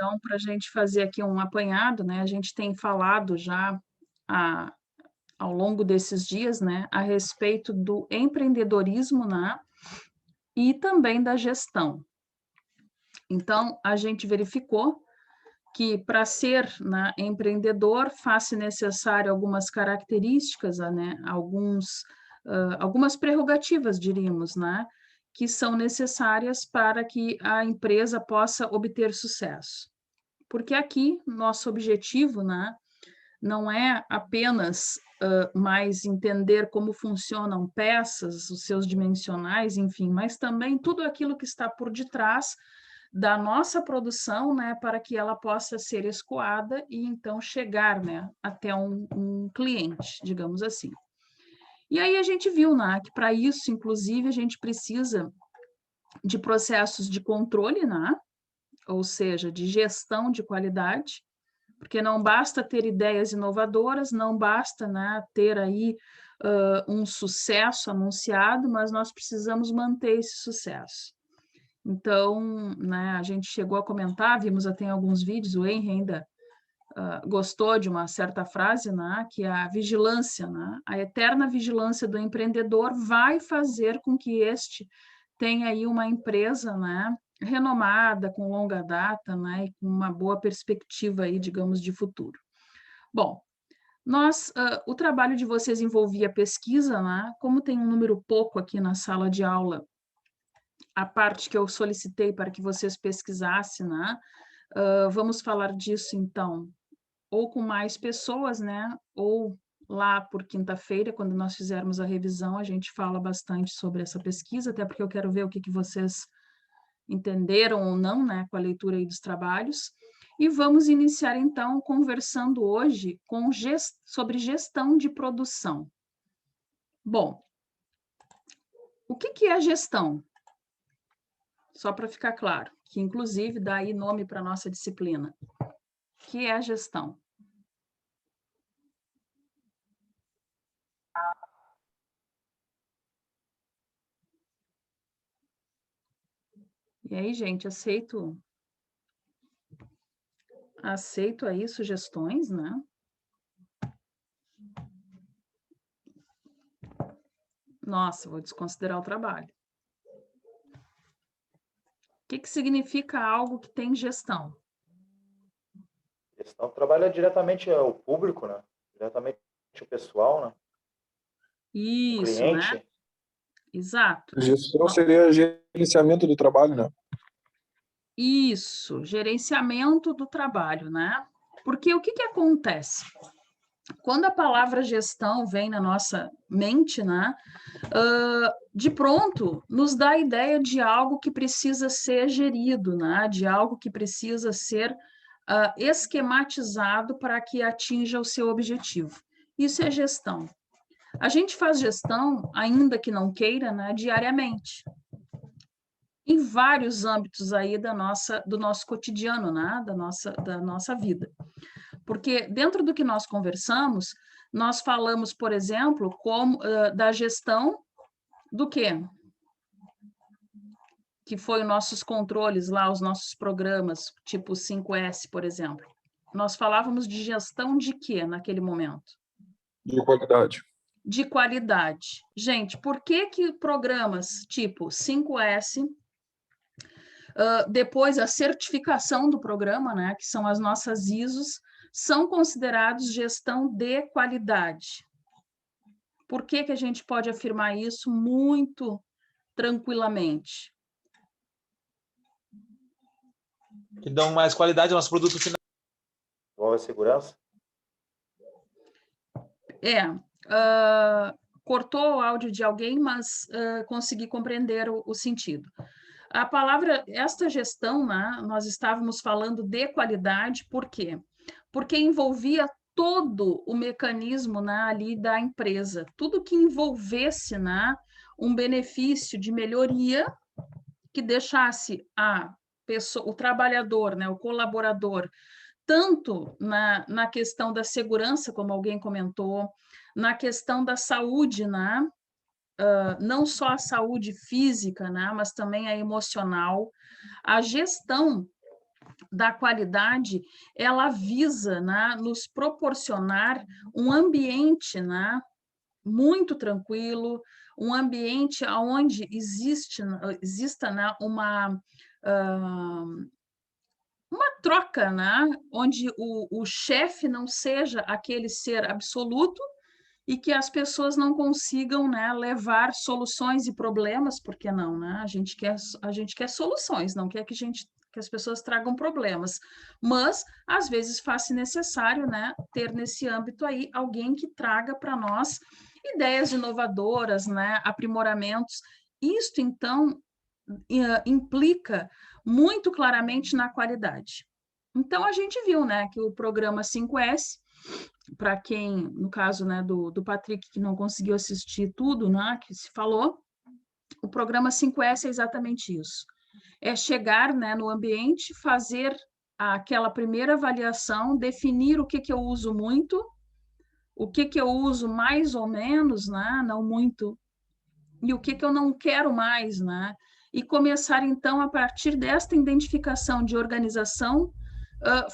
Então, para a gente fazer aqui um apanhado, né, a gente tem falado já ao longo desses dias, né, a respeito do empreendedorismo, né, e também da gestão. Então, a gente verificou que para ser, né, empreendedor faz-se necessário algumas características, né, algumas prerrogativas, diríamos, né, que são necessárias para que a empresa possa obter sucesso. Porque aqui, nosso objetivo, né, não é apenas mais entender como funcionam peças, os seus dimensionais, enfim, mas também tudo aquilo que está por detrás da nossa produção, né, para que ela possa ser escoada e então chegar, né, até um cliente, digamos assim. E aí a gente viu, né, que para isso, inclusive, a gente precisa de processos de controle, né, ou seja, de gestão de qualidade, porque não basta ter ideias inovadoras, não basta, né, ter aí um sucesso anunciado, mas nós precisamos manter esse sucesso. Então, né, a gente chegou a comentar, vimos até em alguns vídeos, o Henry ainda gostou de uma certa frase, né, que a vigilância, né, a eterna vigilância do empreendedor vai fazer com que este tenha aí uma empresa, né, renomada, com longa data, né, e com uma boa perspectiva aí, digamos, de futuro. Bom, o trabalho de vocês envolvia pesquisa, né, como tem um número pouco aqui na sala de aula, a parte que eu solicitei para que vocês pesquisassem, né, vamos falar disso, então, ou com mais pessoas, né, ou lá por quinta-feira, quando nós fizermos a revisão, a gente fala bastante sobre essa pesquisa, até porque eu quero ver o que vocês entenderam ou não, né, com a leitura aí dos trabalhos. E vamos iniciar, então, conversando hoje sobre gestão de produção. Bom, o que é a gestão? Só para ficar claro, que inclusive dá aí nome para a nossa disciplina. O que é a gestão? E aí, gente, aceito aí sugestões, né? Nossa, vou desconsiderar o trabalho. O que significa algo que tem gestão? Gestão trabalha diretamente o público, né? Diretamente o pessoal, né? Isso, o cliente. Né? Exato. Gestão seria gerenciamento do trabalho, né? Isso, gerenciamento do trabalho, né? Porque o que acontece? Quando a palavra gestão vem na nossa mente, né? De pronto, nos dá a ideia de algo que precisa ser gerido, né? De algo que precisa ser esquematizado para que atinja o seu objetivo. Isso é gestão. A gente faz gestão, ainda que não queira, né? Diariamente. Em vários âmbitos aí do nosso cotidiano, né? da nossa vida. Porque dentro do que nós conversamos, nós falamos, por exemplo, da gestão do quê? Que foi os nossos controles lá, os nossos programas, tipo 5S, por exemplo. Nós falávamos de gestão de quê naquele momento? De qualidade. De qualidade. Gente, por que programas tipo 5S, depois a certificação do programa, né, que são as nossas ISOs, são considerados gestão de qualidade? Por que a gente pode afirmar isso muito tranquilamente? Que dão mais qualidade ao nosso produto final. Envolve a segurança? Cortou o áudio de alguém, mas consegui compreender o sentido. A palavra, esta gestão, né, nós estávamos falando de qualidade, por quê? Porque envolvia todo o mecanismo, né, ali da empresa, tudo que envolvesse, né, um benefício de melhoria que deixasse o trabalhador, né, o colaborador, tanto na questão da segurança, como alguém comentou, na questão da saúde, né? Não só a saúde física, né? Mas também a emocional. A gestão, da qualidade, ela visa, né, nos proporcionar um ambiente, né, muito tranquilo, um ambiente onde exista, né, uma troca, né, onde o chefe não seja aquele ser absoluto e que as pessoas não consigam, né, levar soluções e problemas, porque não, né? A gente quer soluções, não quer que as pessoas tragam problemas, mas às vezes faz-se necessário, né, ter nesse âmbito aí alguém que traga para nós ideias inovadoras, né, aprimoramentos. Isto, então, implica muito claramente na qualidade. Então, a gente viu, né, que o programa 5S, para quem, no caso, né, do Patrick, que não conseguiu assistir tudo, né, que se falou, o programa 5S é exatamente isso. É chegar, né, no ambiente, fazer aquela primeira avaliação, definir o que eu uso muito, o que eu uso mais ou menos, né, não muito, e o que eu não quero mais, né? E começar, então, a partir desta identificação de organização,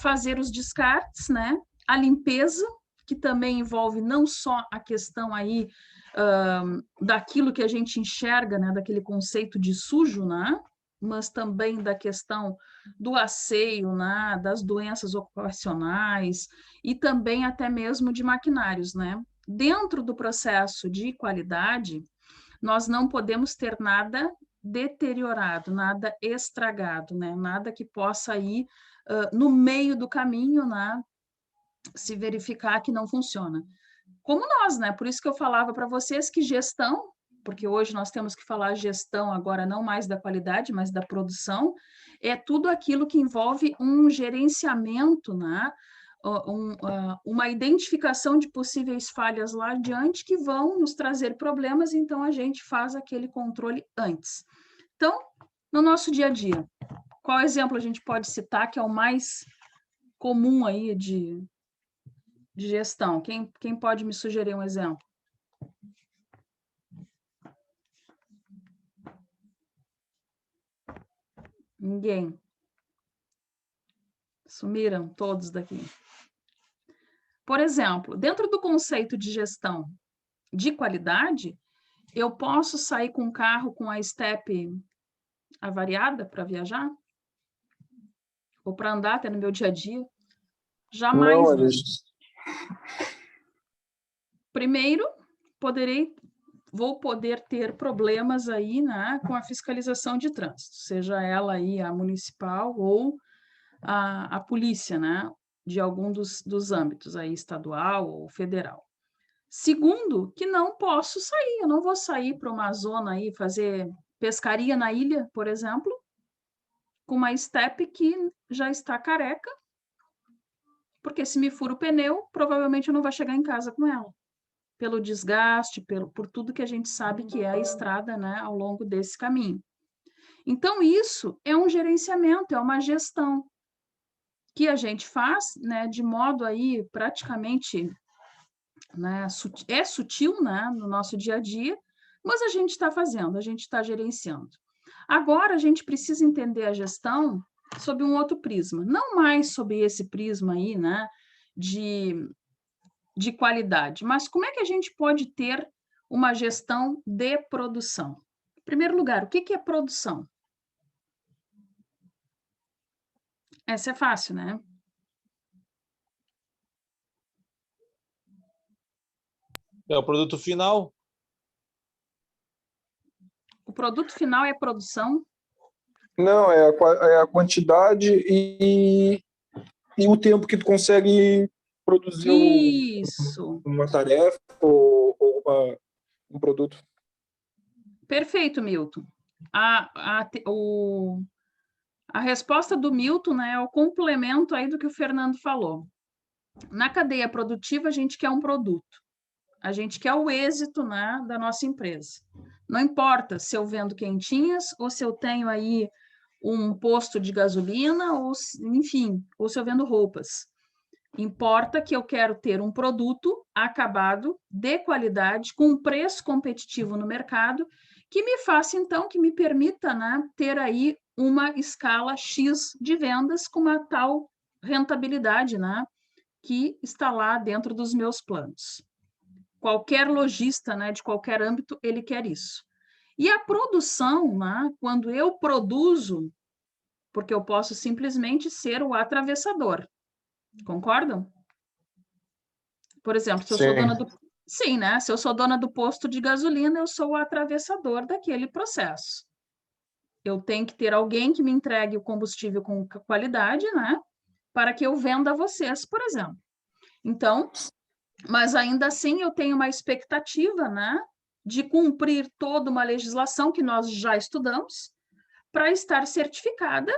fazer os descartes, né? A limpeza, que também envolve não só a questão aí daquilo que a gente enxerga, né? Daquele conceito de sujo, né? Mas também da questão do asseio, né? Das doenças ocupacionais e também até mesmo de maquinários, né? Dentro do processo de qualidade, nós não podemos ter nada deteriorado, nada estragado, né? Nada que possa ir no meio do caminho, né? Se verificar que não funciona. Como nós, né? Por isso que eu falava para vocês que gestão, porque hoje nós temos que falar gestão agora não mais da qualidade, mas da produção, é tudo aquilo que envolve um gerenciamento, né? Uma identificação de possíveis falhas lá adiante que vão nos trazer problemas, então a gente faz aquele controle antes. Então, no nosso dia a dia, qual exemplo a gente pode citar que é o mais comum aí de gestão? Quem pode me sugerir um exemplo? Ninguém. Sumiram todos daqui. Por exemplo, dentro do conceito de gestão de qualidade, eu posso sair com um carro com a step avariada para viajar? Ou para andar até no meu dia a dia? Jamais, Não, né? Primeiro, vou poder ter problemas aí, né, com a fiscalização de trânsito, seja ela aí a municipal ou a polícia, né, de algum dos âmbitos aí, estadual ou federal. Segundo, que não posso sair, eu não vou sair para uma zona aí, fazer pescaria na ilha, por exemplo, com uma step que já está careca, porque se me fura o pneu, provavelmente eu não vou chegar em casa com ela, pelo desgaste, por tudo que a gente sabe que é a estrada, né, ao longo desse caminho. Então, isso é um gerenciamento, é uma gestão que a gente faz, né, de modo aí praticamente, né, é sutil, né, no nosso dia a dia, mas a gente está fazendo, a gente está gerenciando. Agora, a gente precisa entender a gestão sob um outro prisma, não mais sob esse prisma aí, né, de qualidade, mas como é que a gente pode ter uma gestão de produção? Em primeiro lugar, o que é produção? Essa é fácil, né? É o produto final. O produto final é produção? Não, é a quantidade e o tempo que tu consegue produzir Isso. uma tarefa ou um produto. Perfeito, Milton. A resposta do Milton, né, é o complemento aí do que o Fernando falou. Na cadeia produtiva, a gente quer um produto. A gente quer o êxito, né, da nossa empresa. Não importa se eu vendo quentinhas ou se eu tenho aí um posto de gasolina ou, enfim, ou se eu vendo roupas. Importa que eu quero ter um produto acabado, de qualidade, com um preço competitivo no mercado, que me faça, então, que me permita, né, ter aí uma escala X de vendas com uma tal rentabilidade, né, que está lá dentro dos meus planos. Qualquer lojista, né, de qualquer âmbito, ele quer isso. E a produção, né, quando eu produzo, porque eu posso simplesmente ser o atravessador. Concordam? Por exemplo, se eu sou dona do... Sim, né? Se eu sou dona do posto de gasolina, eu sou o atravessador daquele processo. Eu tenho que ter alguém que me entregue o combustível com qualidade, né? Para que eu venda a vocês, por exemplo. Então, mas ainda assim eu tenho uma expectativa, né? De cumprir toda uma legislação que nós já estudamos para estar certificada,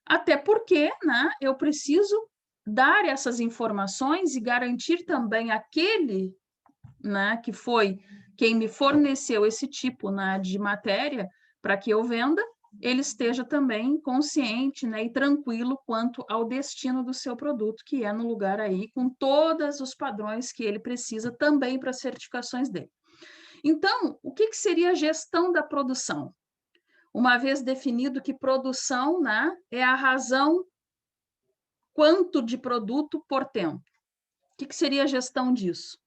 até porque, né? Eu preciso dar essas informações e garantir também aquele, né, que foi quem me forneceu esse tipo, né, de matéria para que eu venda, ele esteja também consciente, né, e tranquilo quanto ao destino do seu produto, que é no lugar aí, com todos os padrões que ele precisa também para as certificações dele. Então, o que seria a gestão da produção? Uma vez definido que produção, né, é a razão quanto de produto por tempo. O que seria a gestão disso?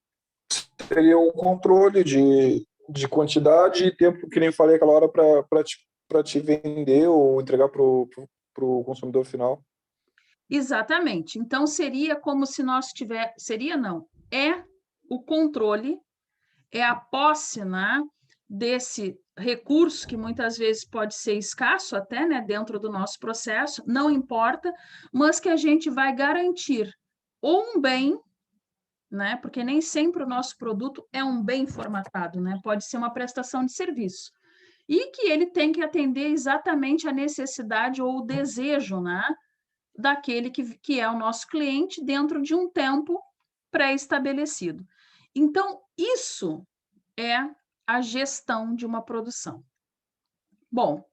Seria um controle de quantidade e tempo, que nem falei aquela hora, para te vender ou entregar para o consumidor final. Exatamente. Então, seria como se nós tivéssemos... Seria, não. É o controle, é a posse, né, desse recurso, que muitas vezes pode ser escasso até, né, dentro do nosso processo, não importa, mas que a gente vai garantir ou um bem, né, porque nem sempre o nosso produto é um bem formatado, né, pode ser uma prestação de serviço, e que ele tem que atender exatamente a necessidade ou o desejo, né, daquele que é o nosso cliente dentro de um tempo pré-estabelecido. Então, isso é a gestão de uma produção. Bom,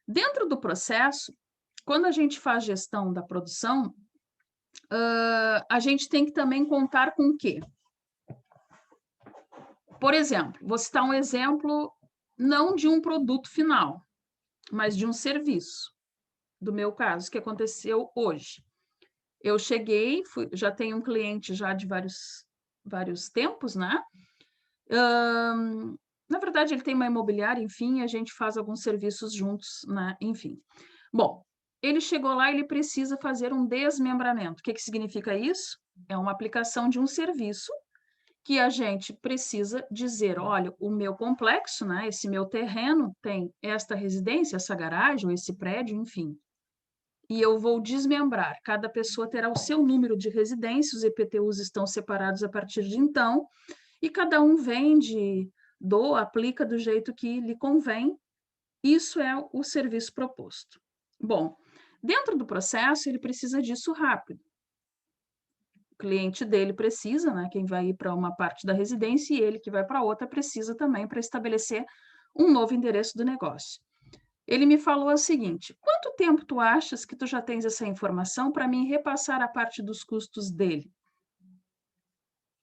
dentro do processo, quando a gente faz gestão da produção, a gente tem que também contar com o quê? Por exemplo, vou citar um exemplo não de um produto final, mas de um serviço, do meu caso, que aconteceu hoje. Eu cheguei, já tenho um cliente já de vários tempos, né? Na verdade, ele tem uma imobiliária, enfim, a gente faz alguns serviços juntos, né? Enfim. Bom, ele chegou lá, ele precisa fazer um desmembramento. O que significa isso? É uma aplicação de um serviço que a gente precisa dizer, olha, o meu complexo, né? Esse meu terreno tem esta residência, essa garagem, ou esse prédio, enfim. E eu vou desmembrar. Cada pessoa terá o seu número de residência, os EPTUs estão separados a partir de então, e cada um vende, doa, aplica do jeito que lhe convém. Isso é o serviço proposto. Bom, dentro do processo, ele precisa disso rápido. O cliente dele precisa, né? Quem vai ir para uma parte da residência e ele que vai para outra precisa também para estabelecer um novo endereço do negócio. Ele me falou o seguinte: quanto tempo tu achas que tu já tens essa informação para mim repassar a parte dos custos dele?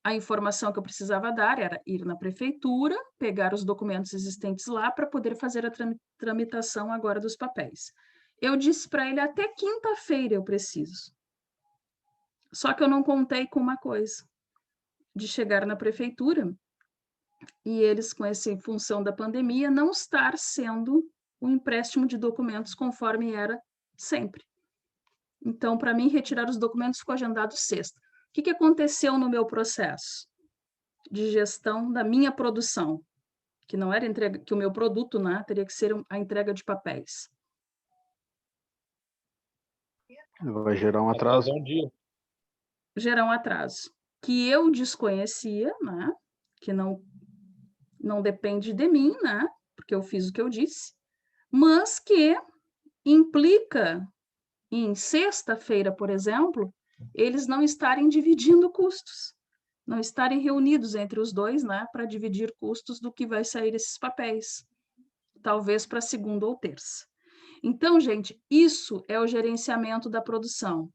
A informação que eu precisava dar era ir na prefeitura, pegar os documentos existentes lá para poder fazer a tramitação agora dos papéis. Eu disse para ele, até quinta-feira eu preciso. Só que eu não contei com uma coisa, de chegar na prefeitura e eles, com essa função da pandemia, não estar sendo o empréstimo de documentos conforme era sempre. Então, para mim, retirar os documentos ficou agendado sexta. O que aconteceu no meu processo de gestão da minha produção? Que não era entrega, que o meu produto, né, teria que ser a entrega de papéis. Vai gerar um atraso. Gerar um atraso. Que eu desconhecia, né, que não depende de mim, né, porque eu fiz o que eu disse, mas que implica em sexta-feira, por exemplo, eles não estarem dividindo custos, não estarem reunidos entre os dois, né, para dividir custos do que vai sair esses papéis, talvez para segunda ou terça. Então, gente, isso é o gerenciamento da produção.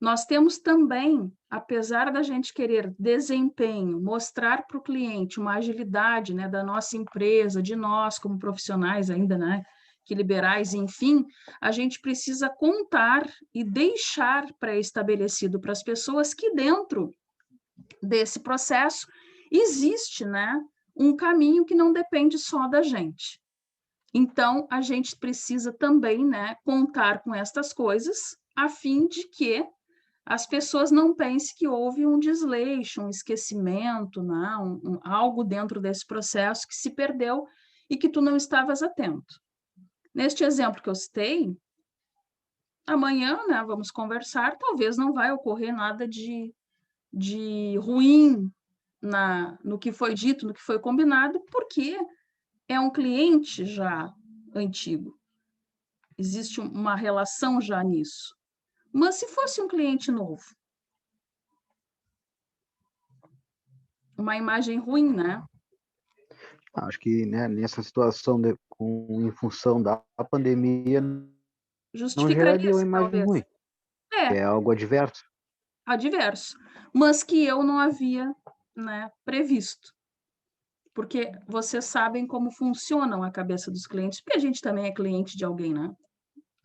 Nós temos também, apesar da gente querer desempenho, mostrar para o cliente uma agilidade, né, da nossa empresa, de nós como profissionais ainda, né, que liberais, enfim, a gente precisa contar e deixar pré-estabelecido para as pessoas que dentro desse processo existe, né, um caminho que não depende só da gente. Então, a gente precisa também, né, contar com estas coisas, a fim de que as pessoas não pensem que houve um desleixo, um esquecimento, né, algo dentro desse processo que se perdeu e que tu não estavas atento. Neste exemplo que eu citei, amanhã, né, vamos conversar, talvez não vai ocorrer nada de ruim no que foi dito, no que foi combinado, porque é um cliente já antigo. Existe uma relação já nisso. Mas se fosse um cliente novo, uma imagem ruim, né? Acho que, né, nessa situação em função da pandemia, não Justificaria-se, geraria uma imagem talvez. ruim, que é algo adverso. Adverso, mas que eu não havia, né, previsto. Porque vocês sabem como funcionam a cabeça dos clientes, porque a gente também é cliente de alguém, né?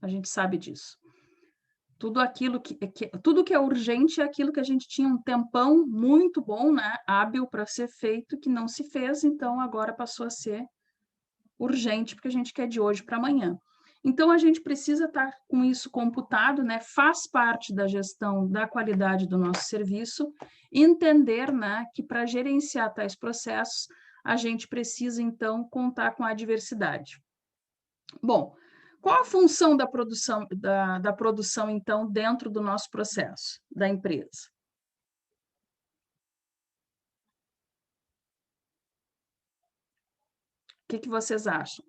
A gente sabe disso. Tudo que é urgente é aquilo que a gente tinha um tempão muito bom, né, hábil para ser feito, que não se fez, então agora passou a ser urgente, porque a gente quer de hoje para amanhã. Então, a gente precisa estar com isso computado, né, faz parte da gestão da qualidade do nosso serviço, entender, né, que para gerenciar tais processos, a gente precisa, então, contar com a diversidade. Bom, qual a função da produção, da produção, então, dentro do nosso processo, da empresa? O que vocês acham?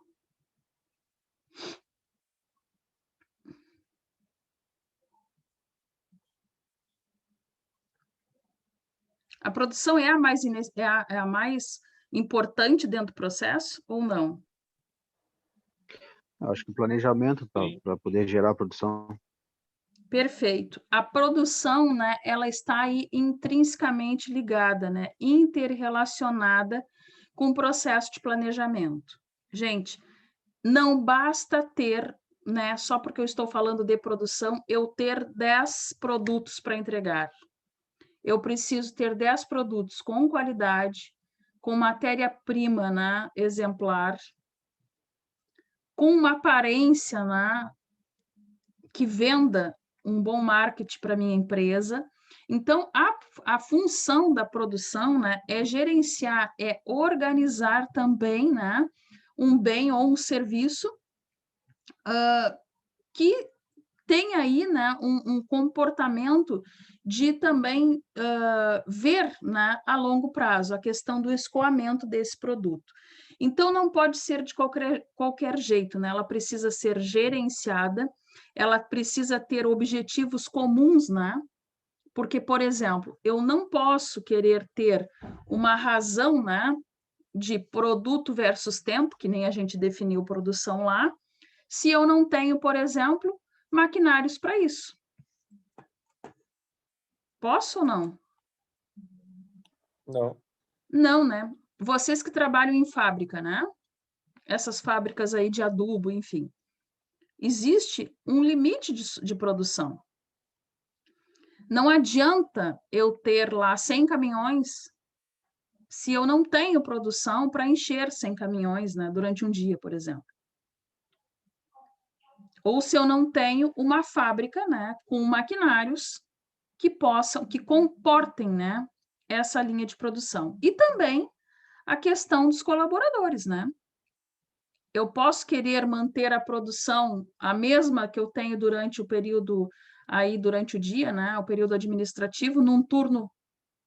A produção é a mais importante dentro do processo ou não? Acho que o planejamento para poder gerar a produção. Perfeito. A produção, né, ela está aí intrinsecamente ligada, né, interrelacionada com o processo de planejamento. Gente, não basta ter, né, só porque eu estou falando de produção, eu ter 10 produtos para entregar. Eu preciso ter 10 produtos com qualidade, com matéria-prima, né, exemplar, com uma aparência, né, que venda um bom marketing para minha empresa. Então, a função da produção, né, é gerenciar, é organizar também, né, um bem ou um serviço que tem aí, né, um comportamento de também ver, né, a longo prazo a questão do escoamento desse produto. Então, não pode ser de qualquer jeito, né? Ela precisa ser gerenciada, ela precisa ter objetivos comuns, né? Porque, por exemplo, eu não posso querer ter uma razão, né, de produto versus tempo, que nem a gente definiu produção lá, se eu não tenho, por exemplo, maquinários para isso. Posso ou não? Não. Não, né? Vocês que trabalham em fábrica, né? Essas fábricas aí de adubo, enfim. Existe um limite de produção. Não adianta eu ter lá 100 caminhões se eu não tenho produção para encher 100 caminhões, né, durante um dia, por exemplo. Ou se eu não tenho uma fábrica, né, com maquinários que comportem, né, essa linha de produção. E também a questão dos colaboradores, né? Eu posso querer manter a produção a mesma que eu tenho durante o período aí durante o dia, né, o período administrativo, num turno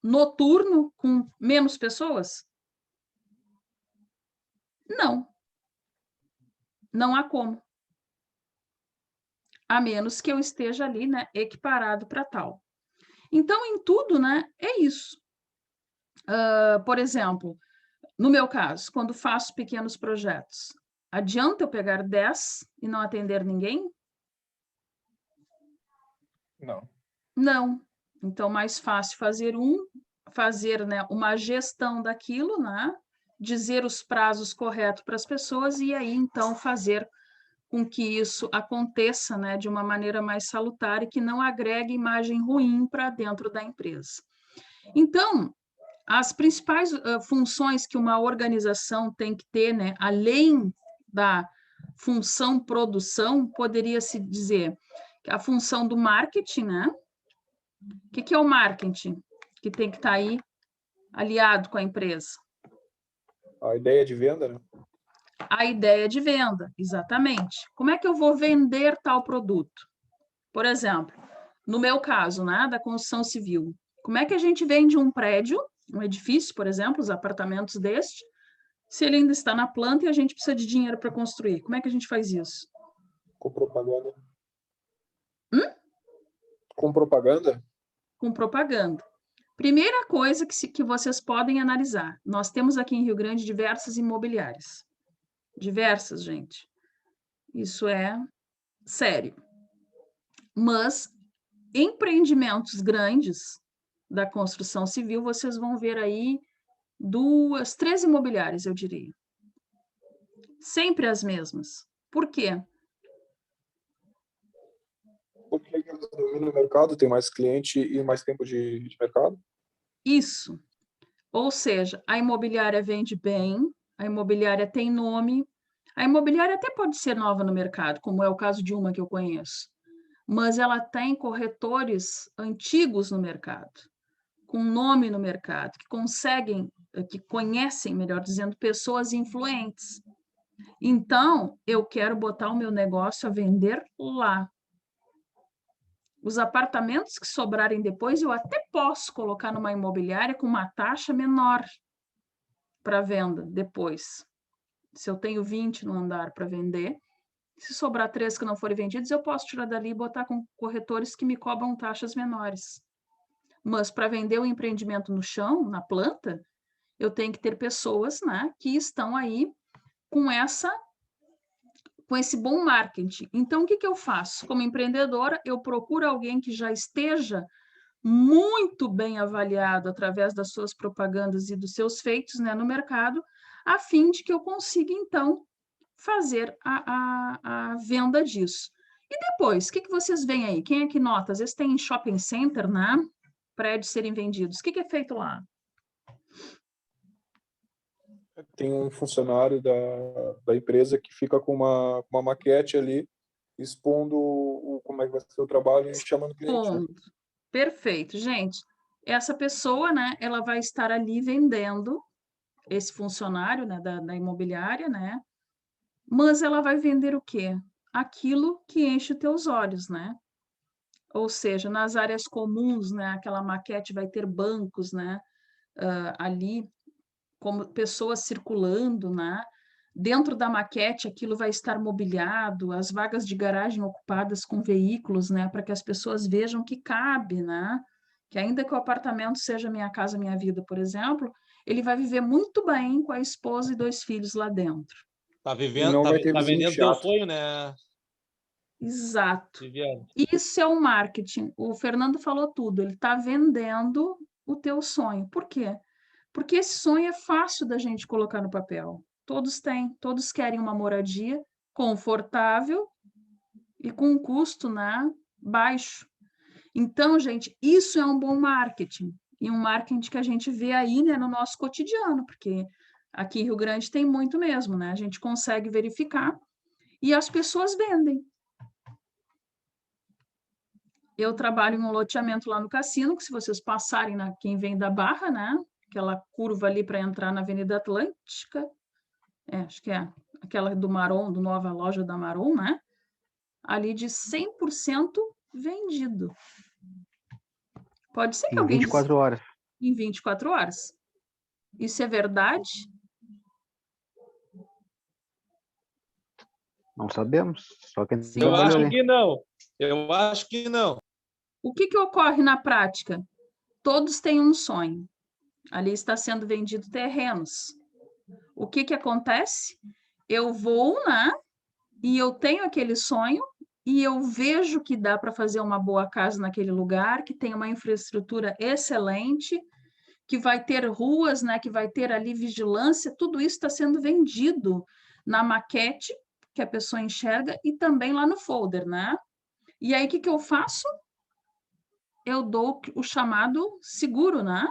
noturno com menos pessoas? Não. Não há como. A menos que eu esteja ali, né, equiparado para tal. Então, em tudo, né, é isso. Por exemplo, no meu caso, quando faço pequenos projetos, adianta eu pegar 10 e não atender ninguém? Não. Não. Então, mais fácil fazer, né, uma gestão daquilo, né, dizer os prazos corretos para as pessoas e aí, então, fazer com que isso aconteça, né, de uma maneira mais salutar e que não agregue imagem ruim para dentro da empresa. Então, as principais funções que uma organização tem que ter, né, além da função produção, poderia-se dizer que a função do marketing, né? O que é o marketing? Que tem que estar aí aliado com a empresa. A ideia de venda, né? A ideia de venda, exatamente. Como é que eu vou vender tal produto? Por exemplo, no meu caso, né, da construção civil, como é que a gente vende um prédio, um edifício, por exemplo, os apartamentos deste, se ele ainda está na planta e a gente precisa de dinheiro para construir? Como é que a gente faz isso? Com propaganda. Com propaganda? Com propaganda. Primeira coisa que vocês podem analisar, nós temos aqui em Rio Grande diversas imobiliárias. Diversas, gente. Isso é sério. Mas empreendimentos grandes da construção civil, vocês vão ver aí 3 imobiliárias, eu diria. Sempre as mesmas. Por quê? Porque eles dominam o mercado, tem mais cliente e mais tempo de mercado. Isso. Ou seja, a imobiliária vende bem, a imobiliária tem nome, a imobiliária até pode ser nova no mercado, como é o caso de uma que eu conheço, mas ela tem corretores antigos no mercado, com nome no mercado, que conhecem, melhor dizendo, pessoas influentes. Então, eu quero botar o meu negócio a vender lá. Os apartamentos que sobrarem depois, eu até posso colocar numa imobiliária com uma taxa menor para venda depois. Se eu tenho 20 no andar para vender, se sobrar 3 que não forem vendidos, eu posso tirar dali e botar com corretores que me cobram taxas menores. Mas para vender o empreendimento no chão, na planta, eu tenho que ter pessoas, né, que estão aí com esse bom marketing. Então, o que eu faço? Como empreendedora, eu procuro alguém que já esteja muito bem avaliado através das suas propagandas e dos seus feitos, né, no mercado, a fim de que eu consiga, então, fazer a venda disso. E depois, o que vocês veem aí? Quem é que nota? Às vezes tem shopping center, né? Prédios serem vendidos. O que é feito lá? Tem um funcionário da empresa que fica com uma maquete ali, expondo como é que vai ser o trabalho e chamando o cliente. Né? Perfeito, gente. Essa pessoa, né, ela vai estar ali vendendo esse funcionário, né, da imobiliária, né? Mas ela vai vender o quê? Aquilo que enche os teus olhos, né? Ou seja, nas áreas comuns, né, aquela maquete vai ter bancos, né, ali, como pessoas circulando, né? Dentro da maquete, aquilo vai estar mobiliado, as vagas de garagem ocupadas com veículos, né, para que as pessoas vejam que cabe, né? Que ainda que o apartamento seja Minha Casa Minha Vida, por exemplo, ele vai viver muito bem com a esposa e 2 filhos lá dentro. Tá vivendo, tá vendendo teu sonho, né? Exato. Viviane? Isso é o marketing. O Fernando falou tudo. Ele está vendendo o teu sonho. Por quê? Porque esse sonho é fácil da gente colocar no papel. Todos têm, todos querem uma moradia confortável e com um custo, né, baixo. Então, gente, isso é um bom marketing. E um marketing que a gente vê aí, né, no nosso cotidiano, porque aqui em Rio Grande tem muito mesmo, né? A gente consegue verificar e as pessoas vendem. Eu trabalho em um loteamento lá no Cassino, que se vocês passarem, quem vem da Barra, né? Aquela curva ali para entrar na Avenida Atlântica, acho que é aquela do Maron, do Nova Loja da Maron, né? Ali de 100% vendido. Pode ser que alguém... Em 24 horas. Em 24 horas. Isso é verdade? Não sabemos. Só quem Sim. Eu trabalha acho ali. que não. Eu acho que não. O que ocorre na prática? Todos têm um sonho. Ali está sendo vendido terrenos. O que acontece? Eu vou, né? E eu tenho aquele sonho e eu vejo que dá para fazer uma boa casa naquele lugar, que tem uma infraestrutura excelente, que vai ter ruas, né? Que vai ter ali vigilância. Tudo isso está sendo vendido na maquete que a pessoa enxerga e também lá no folder, né? E aí, o que eu faço? Eu dou o chamado seguro, né?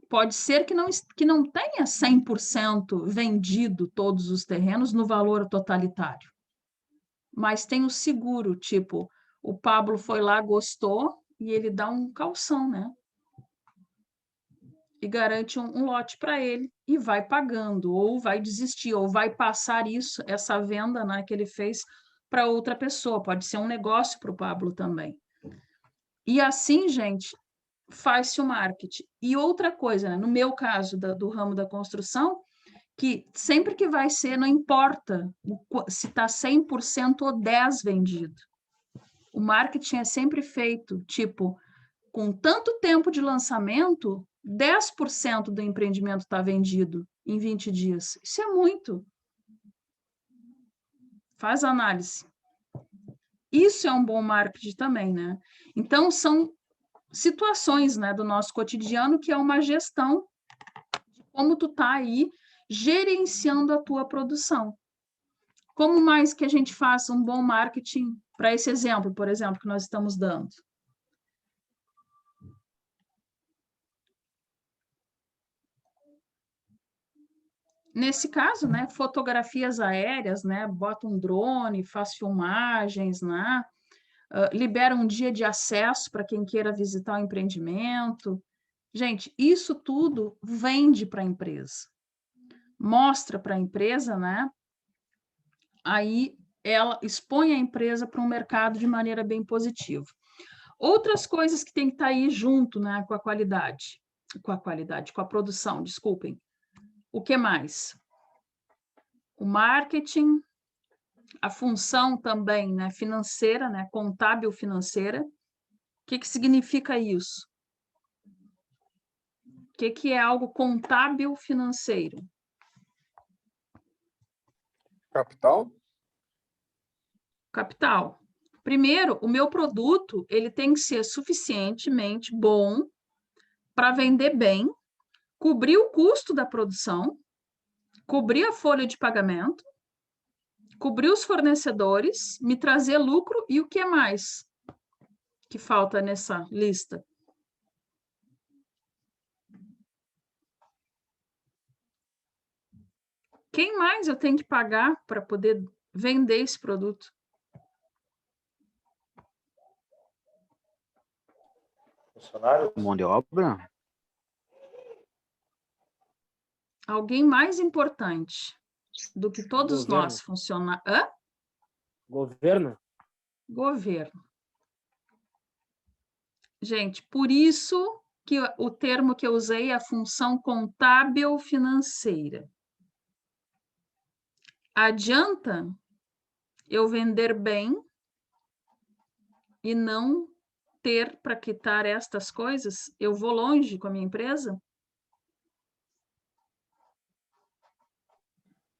Pode ser que não tenha 100% vendido todos os terrenos no valor totalitário, mas tem o seguro, tipo, o Pablo foi lá, gostou, e ele dá um calção, né? E garante um lote para ele, e vai pagando, ou vai desistir, ou vai passar essa venda, né, que ele fez para outra pessoa. Pode ser um negócio para o Pablo também. E assim, gente, faz-se o marketing. E outra coisa, né? No meu caso, do ramo da construção, que sempre que vai ser, não importa se está 100% ou 10% vendido. O marketing é sempre feito, tipo, com tanto tempo de lançamento, 10% do empreendimento está vendido em 20 dias. Isso é muito. Faz análise. Isso é um bom marketing também, né? Então, são situações, né, do nosso cotidiano que é uma gestão de como tu tá aí gerenciando a tua produção. Como mais que a gente faça um bom marketing para esse exemplo, por exemplo, que nós estamos dando? Nesse caso, né, fotografias aéreas, né, bota um drone, faz filmagens, né, libera um dia de acesso para quem queira visitar o empreendimento. Gente, isso tudo vende para a empresa. Mostra para a empresa, né? Aí ela expõe a empresa para um mercado de maneira bem positiva. Outras coisas que tem que estar aí junto, né, com a produção, desculpem. O que mais? O marketing, a função também, né, financeira, né, contábil financeira. O que significa isso? O que é algo contábil financeiro? Capital? Capital. Primeiro, o meu produto ele tem que ser suficientemente bom para vender bem, cobrir o custo da produção, cobrir a folha de pagamento, cobrir os fornecedores, me trazer lucro e o que mais que falta nessa lista? Quem mais eu tenho que pagar para poder vender esse produto? Funcionários? Mão de obra? Alguém mais importante do que todos Governo. nós funcionários. Hã? Governo? Governo. Gente, por isso que o termo que eu usei é a função contábil financeira. Adianta eu vender bem e não ter para quitar estas coisas? Eu vou longe com a minha empresa?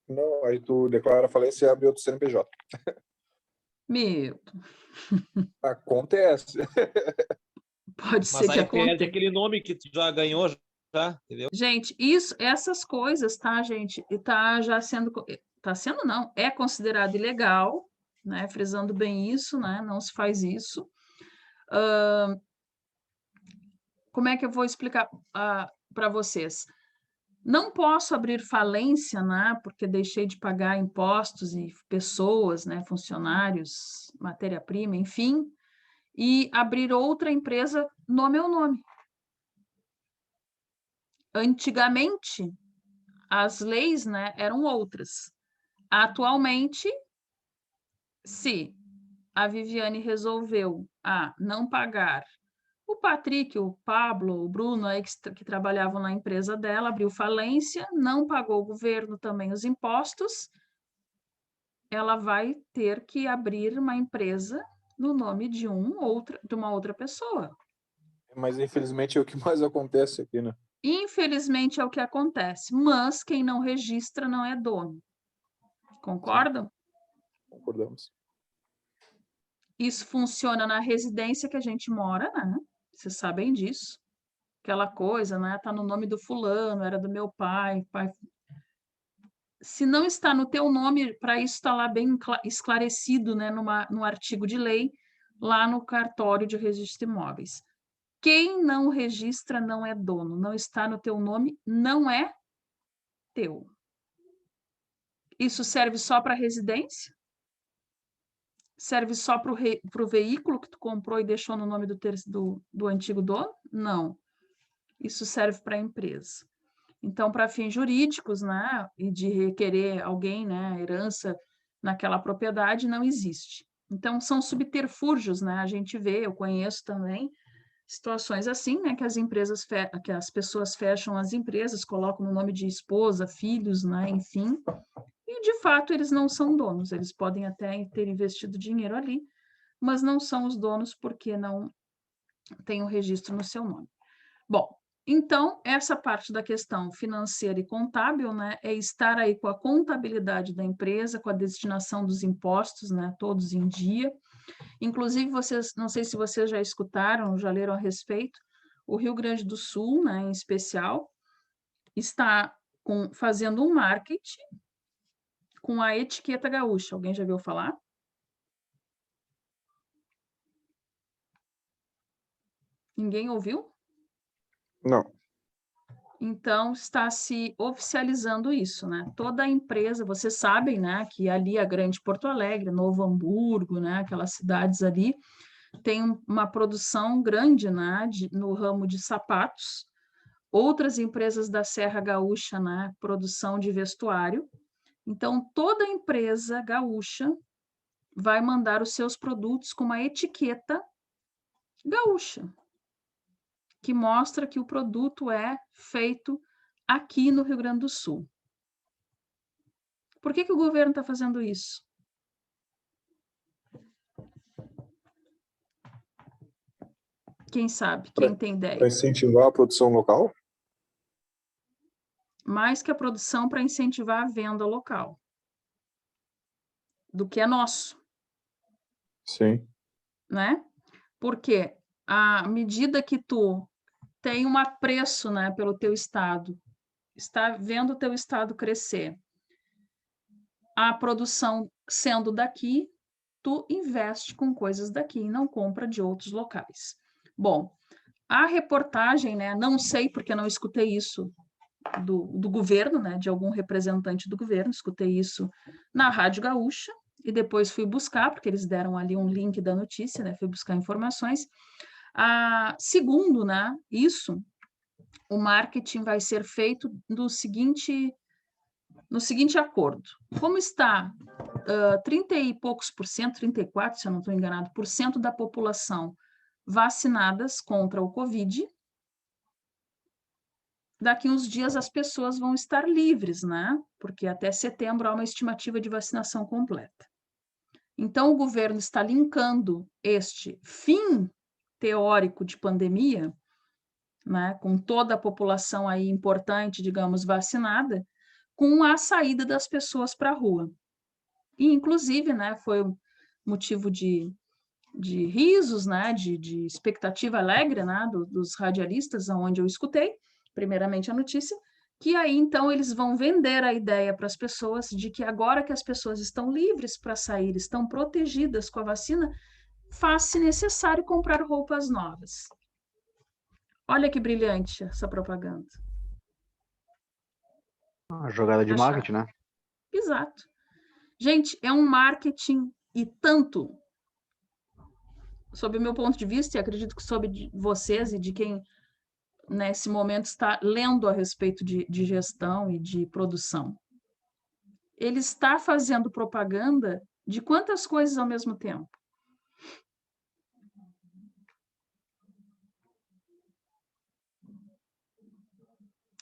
Não, aí tu declara falência e abre outro CNPJ. Meu, Acontece. pode ser Mas que aí perde aconteça. aquele nome que tu já ganhou, já, entendeu? Gente, essas coisas, tá, gente? Tá já sendo, não, é considerado ilegal, né? Frisando bem isso, né? Não se faz isso. Como é que eu vou explicar para vocês? Não posso abrir falência, né? Porque deixei de pagar impostos e pessoas, né? Funcionários, matéria-prima, enfim, e abrir outra empresa no meu nome. Antigamente, as leis, né, eram outras. Atualmente, se a Viviane resolveu não pagar o Patrick, o Pablo, o Bruno, aí que trabalhavam na empresa dela, abriu falência, não pagou o governo também os impostos, ela vai ter que abrir uma empresa no nome de uma outra pessoa. Mas, infelizmente, é o que mais acontece aqui, né? Infelizmente, é o que acontece, mas quem não registra não é dono. Concordam? Concordamos. Isso funciona na residência que a gente mora, né? Vocês sabem disso. Aquela coisa, né? Tá no nome do fulano, era do meu pai, se não está no teu nome, para isso está lá bem esclarecido, né, no artigo de lei, lá no cartório de registro de imóveis. Quem não registra não é dono, não está no teu nome, não é teu. Isso serve só para residência? Serve só para o veículo que tu comprou e deixou no nome do antigo dono? Não. Isso serve para a empresa. Então, para fins jurídicos, né, e de requerer alguém, né, herança naquela propriedade, não existe. Então, são subterfúgios, né, a gente vê, eu conheço também situações assim, né, que que as pessoas fecham as empresas, colocam no nome de esposa, filhos, né, enfim, e de fato eles não são donos, eles podem até ter investido dinheiro ali, mas não são os donos porque não tem o registro no seu nome. Bom, então, essa parte da questão financeira e contábil, né, é estar aí com a contabilidade da empresa, com a destinação dos impostos, né, todos em dia. Inclusive, vocês, não sei se vocês já escutaram, já leram a respeito, o Rio Grande do Sul, né, em especial, está fazendo um marketing com a etiqueta gaúcha. Alguém já ouviu falar? Ninguém ouviu? Não. Então, está se oficializando isso, né? Toda a empresa, vocês sabem, né, que ali a Grande Porto Alegre, Novo Hamburgo, né, aquelas cidades ali, tem uma produção grande, né, no ramo de sapatos. Outras empresas da Serra Gaúcha, né, produção de vestuário. Então, toda empresa gaúcha vai mandar os seus produtos com uma etiqueta gaúcha, que mostra que o produto é feito aqui no Rio Grande do Sul. Por que o governo está fazendo isso? Quem sabe? Quem tem Para ideia? incentivar a produção local? Mais que a produção, para incentivar a venda local do que é nosso, Sim. né? Porque à medida que tu tem um apreço, né, pelo teu estado, está vendo o teu estado crescer, a produção sendo daqui, tu investe com coisas daqui e não compra de outros locais. Bom, a reportagem, né, não sei porque não escutei isso do governo, né, de algum representante do governo, escutei isso na Rádio Gaúcha e depois fui buscar, porque eles deram ali um link da notícia, né, fui buscar informações. Segundo, né, isso, o marketing vai ser feito no seguinte acordo. Como está 30 e poucos por cento, 34, se eu não estou enganado, por cento da população vacinadas contra o Covid, daqui uns dias as pessoas vão estar livres, né? Porque até setembro há uma estimativa de vacinação completa. Então, o governo está linkando este fim teórico de pandemia, né, com toda a população aí importante, digamos, vacinada, com a saída das pessoas para a rua. E, inclusive, né, foi um motivo de risos, né, de expectativa alegre, né, dos radialistas, onde eu escutei, primeiramente a notícia, que aí, então, eles vão vender a ideia para as pessoas de que agora que as pessoas estão livres para sair, estão protegidas com a vacina, faz-se necessário comprar roupas novas. Olha que brilhante essa propaganda. Uma jogada de marketing, né? Exato. Gente, é um marketing e tanto, sob o meu ponto de vista, e acredito que sob de vocês e de quem nesse momento está lendo a respeito de gestão e de produção. Ele está fazendo propaganda de quantas coisas ao mesmo tempo?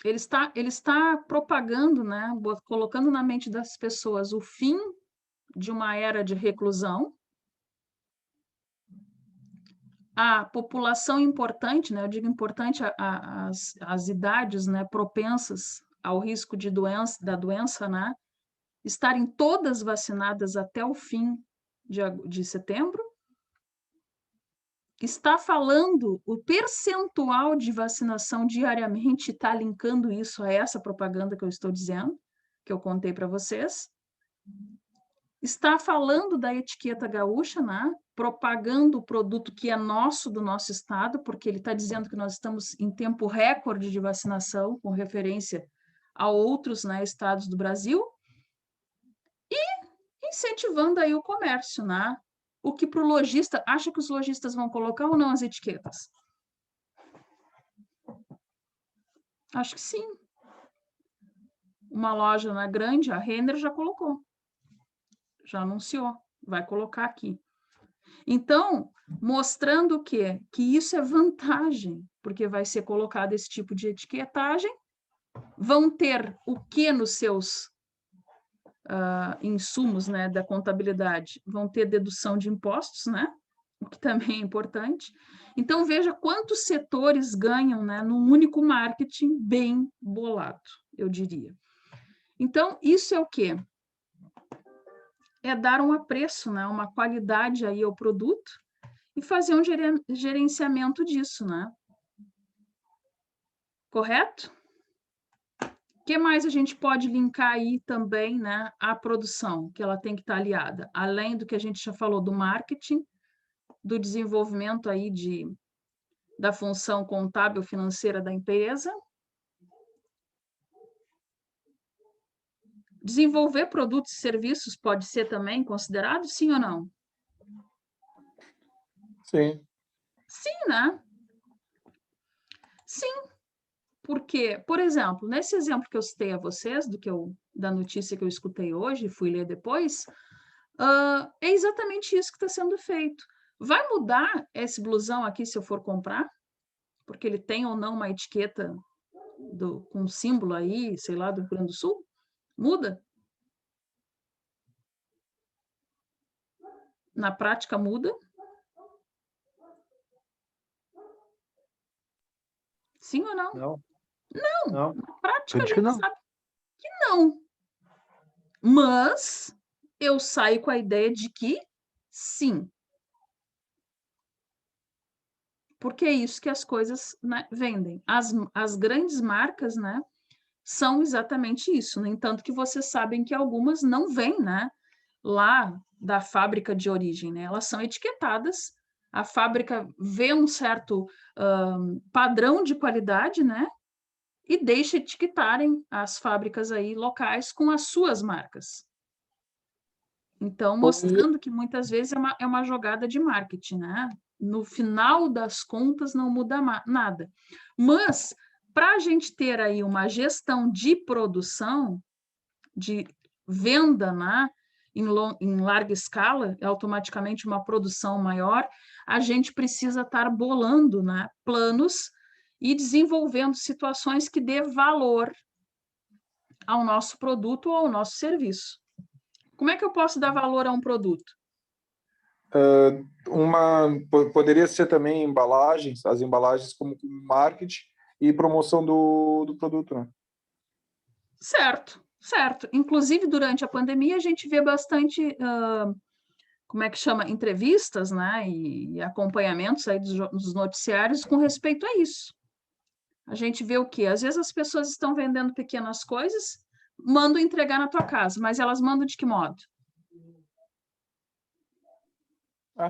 Ele está propagando, né, colocando na mente das pessoas o fim de uma era de reclusão, a população importante, né, eu digo importante, as idades, né, propensas ao risco da doença, né, estarem todas vacinadas até o fim de setembro, está falando o percentual de vacinação diariamente, está linkando isso a essa propaganda que eu estou dizendo, que eu contei para vocês, está falando da etiqueta gaúcha, né? Propagando o produto que é nosso, do nosso estado, porque ele está dizendo que nós estamos em tempo recorde de vacinação, com referência a outros, né, estados do Brasil, e incentivando aí o comércio, né? O que para o lojista, acha que os lojistas vão colocar ou não as etiquetas? Acho que sim. Uma loja na grande, a Renner já colocou, já anunciou, vai colocar aqui. Então, mostrando o quê? Que isso é vantagem, porque vai ser colocado esse tipo de etiquetagem, vão ter o que nos seus insumos, né, da contabilidade? Vão ter dedução de impostos, né? O que também é importante. Então, veja quantos setores ganham, né, num único marketing bem bolado, eu diria. Então, isso é o quê? É dar um apreço, né, uma qualidade aí ao produto e fazer um gerenciamento disso, né? Correto? O que mais a gente pode linkar aí também, né, à produção, que ela tem que estar aliada, além do que a gente já falou do marketing, do desenvolvimento aí da função contábil financeira da empresa. Desenvolver produtos e serviços pode ser também considerado, sim ou não? Sim. Sim, né? Sim, porque, por exemplo, nesse exemplo que eu citei a vocês, da notícia que eu escutei hoje e fui ler depois, é exatamente isso que está sendo feito. Vai mudar esse blusão aqui se eu for comprar? Porque ele tem ou não uma etiqueta com um símbolo aí, sei lá, do Rio Grande do Sul? Muda? Na prática muda? Sim ou não? Não. Não. Não. Na prática a Acredito que gente não. sabe que não. Mas eu saio com a ideia de que sim. Porque é isso que as coisas, né, vendem. As grandes marcas, né, são exatamente isso. No entanto, que vocês sabem que algumas não vêm, né, lá da fábrica de origem, né? Elas são etiquetadas. A fábrica vê um certo padrão de qualidade, né? E deixa etiquetarem as fábricas aí locais com as suas marcas. Então, mostrando que muitas vezes é uma jogada de marketing, né? No final das contas, não muda nada. Mas, para a gente ter aí uma gestão de produção, de venda, né? Em larga escala, é automaticamente uma produção maior, a gente precisa estar bolando, né, planos e desenvolvendo situações que dê valor ao nosso produto ou ao nosso serviço. Como é que eu posso dar valor a um produto? Poderia ser também embalagens, as embalagens como marketing e promoção do produto, né? Certo, certo. Inclusive, durante a pandemia, a gente vê bastante, como é que chama, entrevistas, né, e acompanhamentos aí dos noticiários com respeito a isso. A gente vê o quê? Às vezes as pessoas estão vendendo pequenas coisas, mandam entregar na tua casa, mas elas mandam de que modo?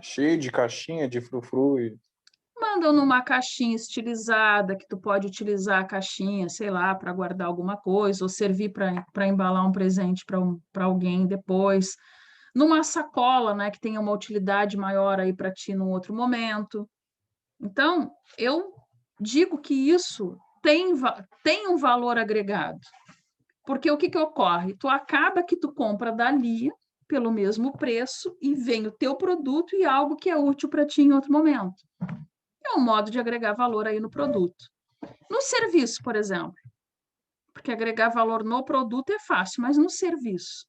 Cheio de caixinha, de frufru. Mandam numa caixinha estilizada, que tu pode utilizar a caixinha, sei lá, para guardar alguma coisa, ou servir para embalar um presente para alguém depois. Numa sacola, né, que tenha uma utilidade maior aí para ti num outro momento. Então, eu digo que isso tem um valor agregado. Porque o que ocorre? Tu acaba que tu compra dali pelo mesmo preço e vem o teu produto e algo que é útil para ti em outro momento. É um modo de agregar valor aí no produto. No serviço, por exemplo, porque agregar valor no produto é fácil, mas no serviço.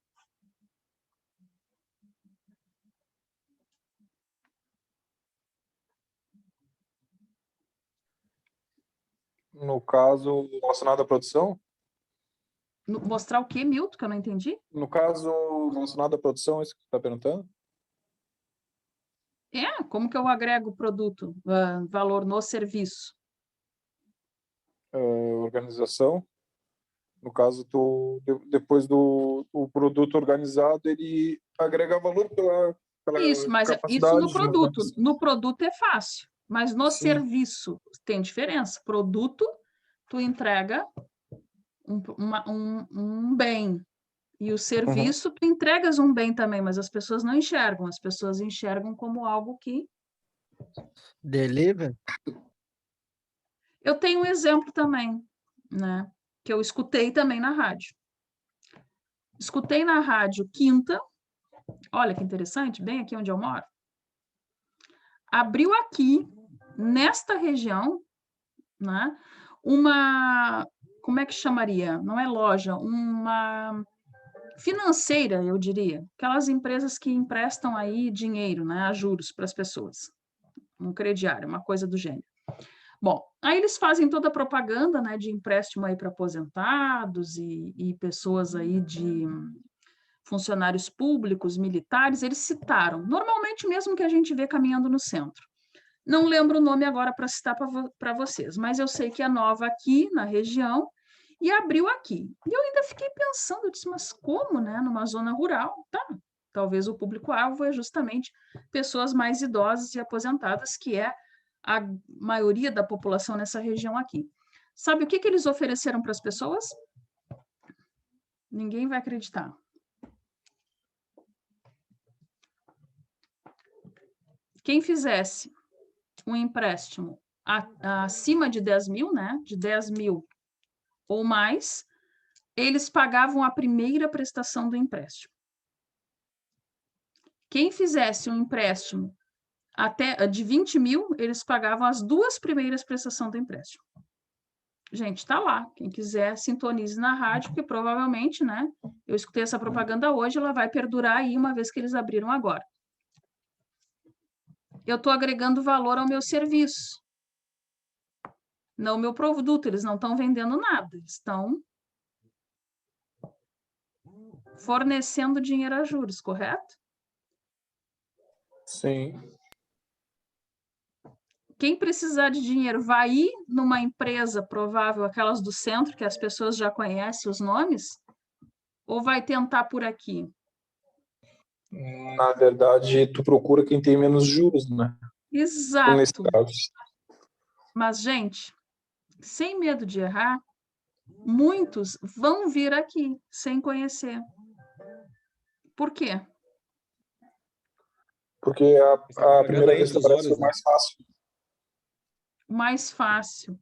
No caso, relacionado à produção? Mostrar o quê, Milton, que eu não entendi? No caso, relacionado à produção, é isso que você está perguntando? Como que eu agrego produto, valor no serviço? Organização. No caso, depois do produto organizado, ele agrega valor pela Isso, mas isso capacidade no de produto. informação. No produto é fácil, mas no Sim. serviço tem diferença. Produto, tu entrega um bem. E o serviço, tu entregas um bem também, mas as pessoas não enxergam. As pessoas enxergam como algo que... Deliver? Eu tenho um exemplo também, né? Que eu escutei também na rádio. Escutei na rádio quinta, olha que interessante, bem aqui onde eu moro. Abriu aqui, nesta região, né? Como é que chamaria? Não é loja, uma financeira, eu diria. Aquelas empresas que emprestam aí dinheiro, né? A juros para as pessoas. Um crediário, uma coisa do gênero. Bom, aí eles fazem toda a propaganda, né, de empréstimo aí para aposentados e pessoas aí de funcionários públicos, militares, eles citaram, normalmente mesmo que a gente vê caminhando no centro. Não lembro o nome agora para citar para vocês, mas eu sei que é nova aqui na região e abriu aqui. E eu ainda fiquei pensando, eu disse, mas como, né, numa zona rural? Tá, talvez o público-alvo é justamente pessoas mais idosas e aposentadas, que é a maioria da população nessa região aqui. Sabe o que eles ofereceram para as pessoas? Ninguém vai acreditar. Quem fizesse um empréstimo acima de 10 mil, né? De 10 mil ou mais, eles pagavam a primeira prestação do empréstimo. Quem fizesse um empréstimo até de 20 mil, eles pagavam as 2 primeiras prestações do empréstimo. Gente, está lá. Quem quiser, sintonize na rádio, porque provavelmente, né? Eu escutei essa propaganda hoje, ela vai perdurar aí uma vez que eles abriram agora. Eu estou agregando valor ao meu serviço. Não o meu produto, eles não estão vendendo nada, eles estão fornecendo dinheiro a juros, correto? Sim. Quem precisar de dinheiro vai ir numa empresa provável, aquelas do centro, que as pessoas já conhecem os nomes, ou vai tentar por aqui? Na verdade, tu procura quem tem menos juros, né? Nesse Exato. caso. Mas, gente, sem medo de errar, muitos vão vir aqui sem conhecer. Por quê? Porque Está a pagando primeira aí vez que dos aparece foi olhos, né? mais fácil. Mais fácil.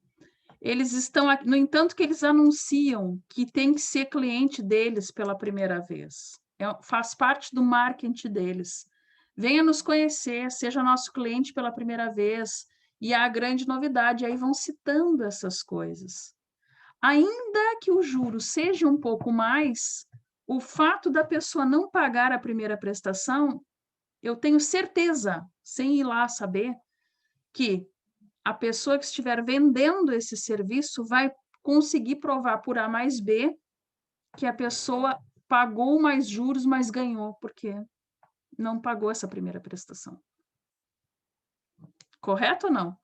Eles estão aqui, no entanto, que eles anunciam que tem que ser cliente deles pela primeira vez. Faz parte do marketing deles. Venha nos conhecer, seja nosso cliente pela primeira vez. E a grande novidade, aí vão citando essas coisas. Ainda que o juro seja um pouco mais, o fato da pessoa não pagar a primeira prestação, eu tenho certeza, sem ir lá saber, que a pessoa que estiver vendendo esse serviço vai conseguir provar por A mais B que a pessoa pagou mais juros, mas ganhou, porque não pagou essa primeira prestação. Correto ou não?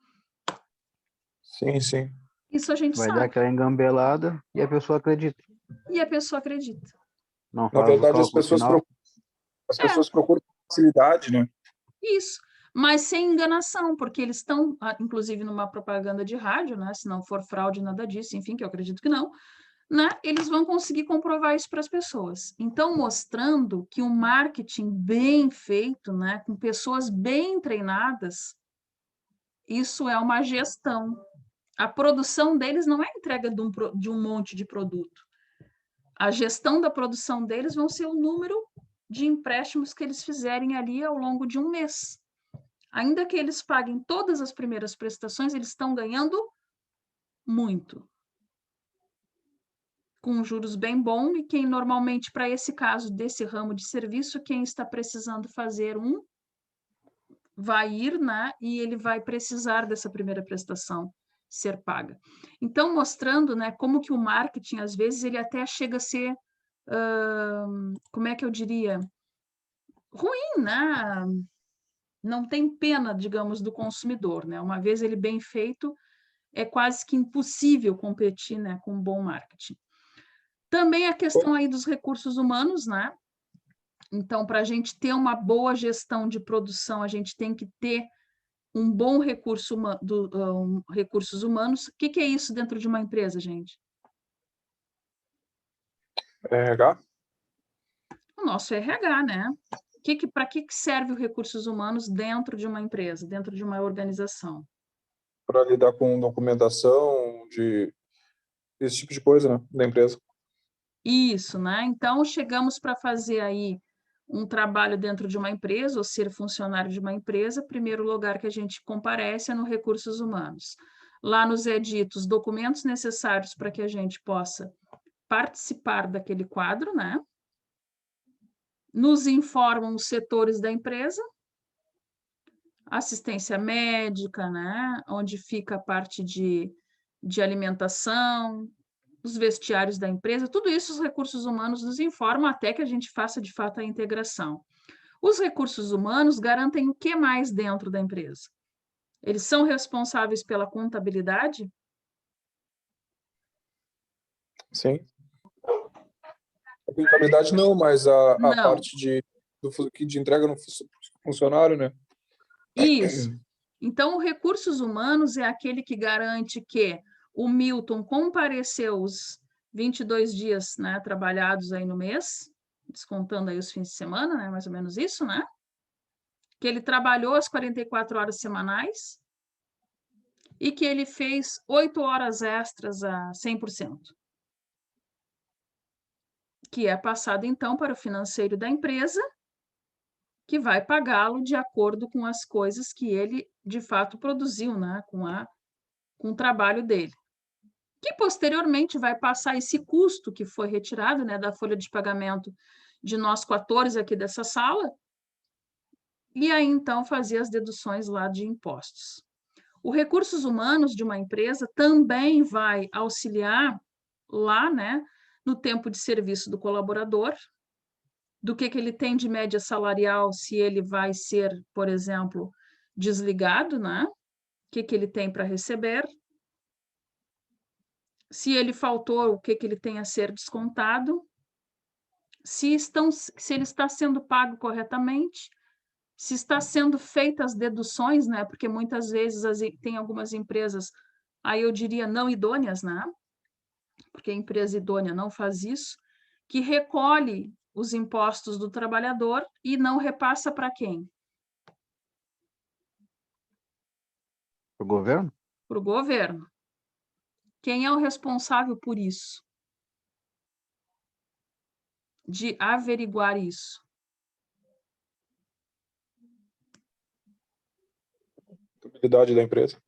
Sim, sim. Isso a gente Vai dar sabe. aquela engambelada e a pessoa acredita. E a pessoa acredita. Não Na faz o verdade, cálculo final. as pessoas procuram facilidade, né? Isso, mas sem enganação, porque eles estão, inclusive numa propaganda de rádio, né? Se não for fraude, nada disso, enfim, que eu acredito que não, né? Eles vão conseguir comprovar isso para as pessoas. Então, mostrando que um marketing bem feito, né? Com pessoas bem treinadas, isso é uma gestão. A produção deles não é entrega de um monte de produto. A gestão da produção deles vão ser o número de empréstimos que eles fizerem ali ao longo de um mês. Ainda que eles paguem todas as primeiras prestações, eles estão ganhando muito. Com juros bem bom, e quem normalmente, para esse caso desse ramo de serviço, quem está precisando fazer vai ir, né? E ele vai precisar dessa primeira prestação ser paga. Então, mostrando, né, como que o marketing, às vezes, ele até chega a ser, como é que eu diria? Ruim, né? Não tem pena, digamos, do consumidor, né? Uma vez ele bem feito, é quase que impossível competir, né, com um bom marketing. Também a questão aí dos recursos humanos, né? Então, para a gente ter uma boa gestão de produção, a gente tem que ter um bom recursos humanos. O que é isso dentro de uma empresa, gente? RH? O nosso RH, né? Para que serve os recursos humanos dentro de uma empresa, dentro de uma organização? Para lidar com documentação, esse tipo de coisa, né, da empresa. Isso, né? Então, chegamos para fazer aí um trabalho dentro de uma empresa, ou ser funcionário de uma empresa, primeiro lugar que a gente comparece é no recursos humanos. Lá nos é dito os documentos necessários para que a gente possa participar daquele quadro, né? Nos informam os setores da empresa, assistência médica, né? Onde fica a parte de alimentação, os vestiários da empresa, tudo isso os recursos humanos nos informam até que a gente faça de fato a integração. Os recursos humanos garantem o que mais dentro da empresa? Eles são responsáveis pela contabilidade? Sim. A contabilidade não, mas a Não. parte de entrega no funcionário, né? Isso. Então, o recursos humanos é aquele que garante que o Milton compareceu os 22 dias, né, trabalhados aí no mês, descontando aí os fins de semana, né, mais ou menos isso, né? Que ele trabalhou as 44 horas semanais e que ele fez 8 horas extras a 100%. Que é passado, então, para o financeiro da empresa, que vai pagá-lo de acordo com as coisas que ele, de fato, produziu, né, com o trabalho dele. Que, posteriormente, vai passar esse custo que foi retirado, né, da folha de pagamento de nós 14 aqui dessa sala, e aí, então, fazer as deduções lá de impostos. O recursos humanos de uma empresa também vai auxiliar lá, né, no tempo de serviço do colaborador, do que ele tem de média salarial, se ele vai ser, por exemplo, desligado, né? O que ele tem para receber. Se ele faltou, o que ele tem a ser descontado. Se ele está sendo pago corretamente, se está sendo feitas as deduções, né? Porque muitas vezes tem algumas empresas, aí eu diria não idôneas, né? Porque a empresa idônea não faz isso, que recolhe os impostos do trabalhador e não repassa para quem? Para o governo? Para o governo. Quem é o responsável por isso? De averiguar isso? Contabilidade da empresa.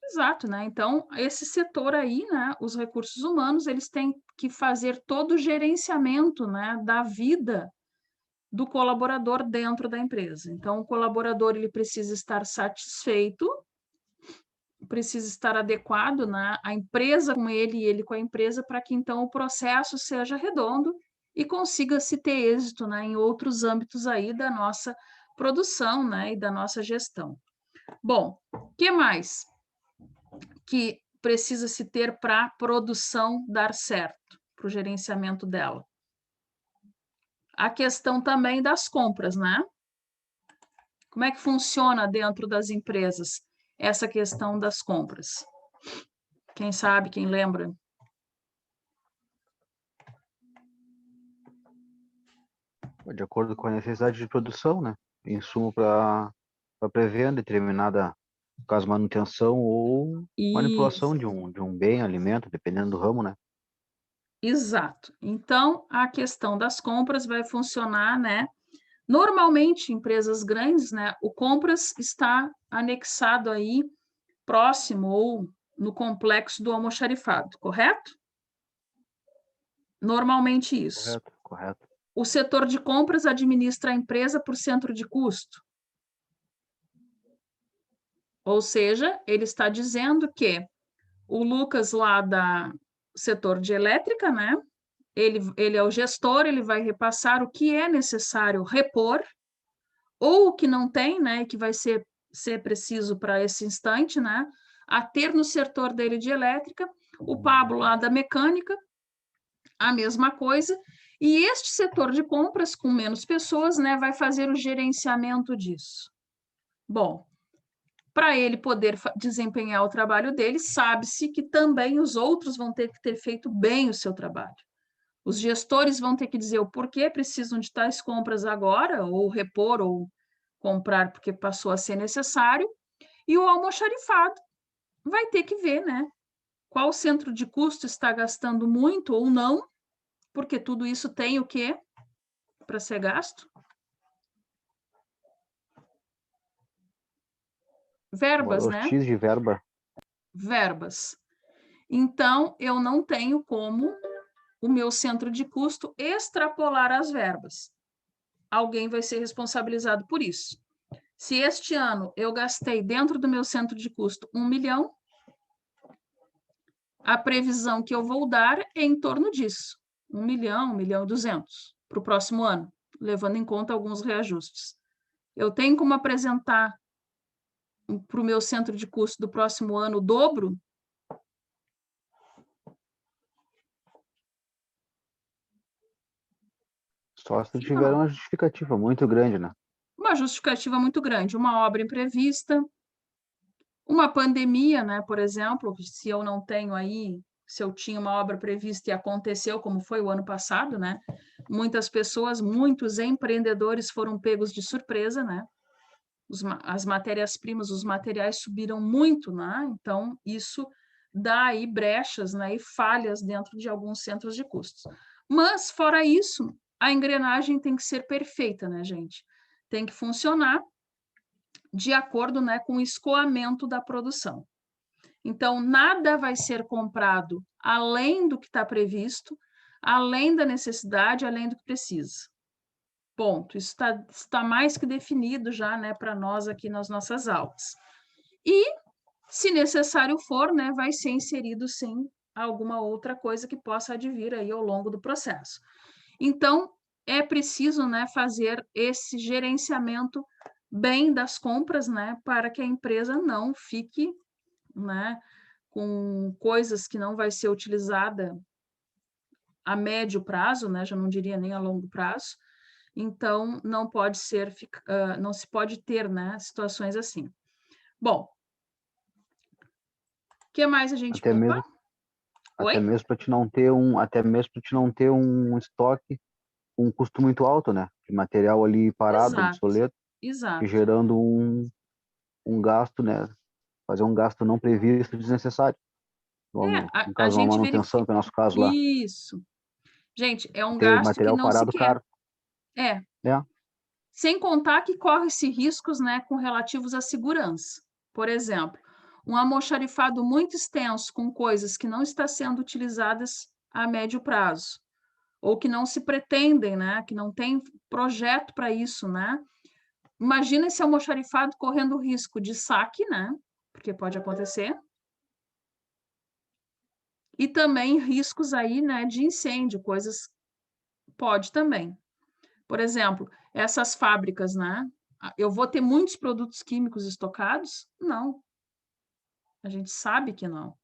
Exato, né? Então, esse setor aí, né, os recursos humanos, eles têm que fazer todo o gerenciamento, né, da vida do colaborador dentro da empresa. Então, o colaborador ele precisa estar satisfeito, precisa estar adequado, né, a empresa com ele e ele com a empresa, para que então o processo seja redondo e consiga se ter êxito, né, em outros âmbitos aí da nossa produção, né, e da nossa gestão. Bom, o que mais que precisa se ter para a produção dar certo, para o gerenciamento dela? A questão também das compras, né? Como é que funciona dentro das empresas essa questão das compras? Quem sabe, quem lembra? De acordo com a necessidade de produção, né? Insumo para pré-venda, determinada, caso manutenção ou manipulação de um bem, alimento, dependendo do ramo, né? Exato. Então, a questão das compras vai funcionar, né? Normalmente, empresas grandes, né? O compras está anexado aí, próximo ou no complexo do almoxarifado, correto? Normalmente isso. Correto, correto. O setor de compras administra a empresa por centro de custo. Ou seja, ele está dizendo que o Lucas lá da setor de elétrica, né? Ele é o gestor, ele vai repassar o que é necessário repor ou o que não tem, né? Que vai ser preciso para esse instante, né? A ter no setor dele de elétrica, o Pablo lá da mecânica a mesma coisa, e este setor de compras, com menos pessoas, né, vai fazer o gerenciamento disso. Bom, para ele poder desempenhar o trabalho dele, sabe-se que também os outros vão ter que ter feito bem o seu trabalho. Os gestores vão ter que dizer o porquê precisam de tais compras agora, ou repor, ou comprar porque passou a ser necessário, e o almoxarifado vai ter que ver, né? Qual centro de custo está gastando muito ou não, porque tudo isso tem o quê para ser gasto? Verbas, Valor né? X de verba. Verbas. Então, eu não tenho como o meu centro de custo extrapolar as verbas. Alguém vai ser responsabilizado por isso. Se este ano eu gastei dentro do meu centro de custo 1 milhão, a previsão que eu vou dar é em torno disso. 1 milhão, 1 milhão e 200 para o próximo ano, levando em conta alguns reajustes. Eu tenho como apresentar para o meu centro de custo do próximo ano o dobro? Só se tiver uma justificativa muito grande, né? Uma justificativa muito grande, uma obra imprevista, uma pandemia, né? Por exemplo, se eu não tenho aí, se eu tinha uma obra prevista e aconteceu, como foi o ano passado, né? Muitas pessoas, muitos empreendedores foram pegos de surpresa, né? As matérias-primas, os materiais subiram muito, né? Então, isso dá aí brechas, né? E falhas dentro de alguns centros de custos. Mas, fora isso, a engrenagem tem que ser perfeita, né, gente? Tem que funcionar de acordo, né, com o escoamento da produção. Então, nada vai ser comprado além do que está previsto, além da necessidade, além do que precisa. Ponto. Isso está mais que definido já, né, para nós aqui nas nossas aulas. E, se necessário for, né, vai ser inserido, sim, alguma outra coisa que possa advir aí ao longo do processo. Então, é preciso, né, fazer esse gerenciamento bem das compras, né, para que a empresa não fique, né, com coisas que não vai ser utilizada a médio prazo, né, já não diria nem a longo prazo. Então, não pode ser, não se pode ter, né, situações assim. Bom, o que mais a gente Até mesmo, Oi? até mesmo para te não ter um estoque com um custo muito alto, né? De material ali parado, Exato, obsoleto, e exato. gerando um gasto, né? Fazer um gasto não previsto desnecessário. No A caso, uma gente manutenção, verifica. que é o nosso caso lá. Isso. Gente, é um Ter gasto que material não se parado quer. caro. É. É. Sem contar que corre-se riscos, né, com relativos à segurança. Por exemplo, um almoxarifado muito extenso com coisas que não estão sendo utilizadas a médio prazo, ou que não se pretendem, né, que não tem projeto para isso, né? Imagina esse almoxarifado correndo risco de saque, né? Porque pode acontecer. E também riscos aí, né, de incêndio, coisas pode também. Por exemplo, essas fábricas, né? Eu vou ter muitos produtos químicos estocados? Não. A gente sabe que não.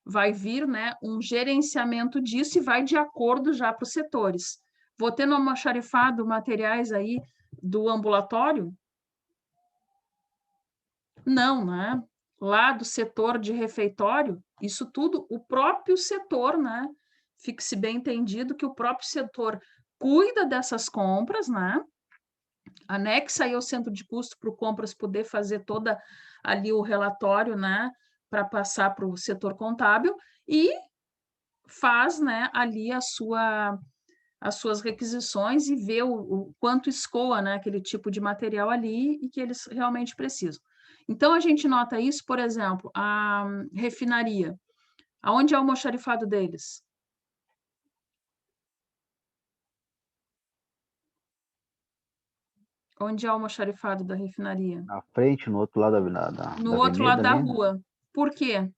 Vai vir, né, um gerenciamento disso e vai de acordo já para os setores. Vou ter no almoxarifado materiais aí do ambulatório? Não, né? Lá do setor de refeitório, isso tudo, o próprio setor, né? Fique-se bem entendido que o próprio setor cuida dessas compras, né? Anexa aí ao centro de custo para o compras poder fazer toda ali o relatório, né? Para passar para o setor contábil e faz, né? Ali as suas requisições e vê o quanto escoa, né, aquele tipo de material ali e que eles realmente precisam. Então, a gente nota isso, por exemplo, a refinaria. Aonde é o almoxarifado deles? Onde é o almoxarifado da refinaria? Na frente, no outro lado da No outro avenida lado da ali, né? rua. Por quê?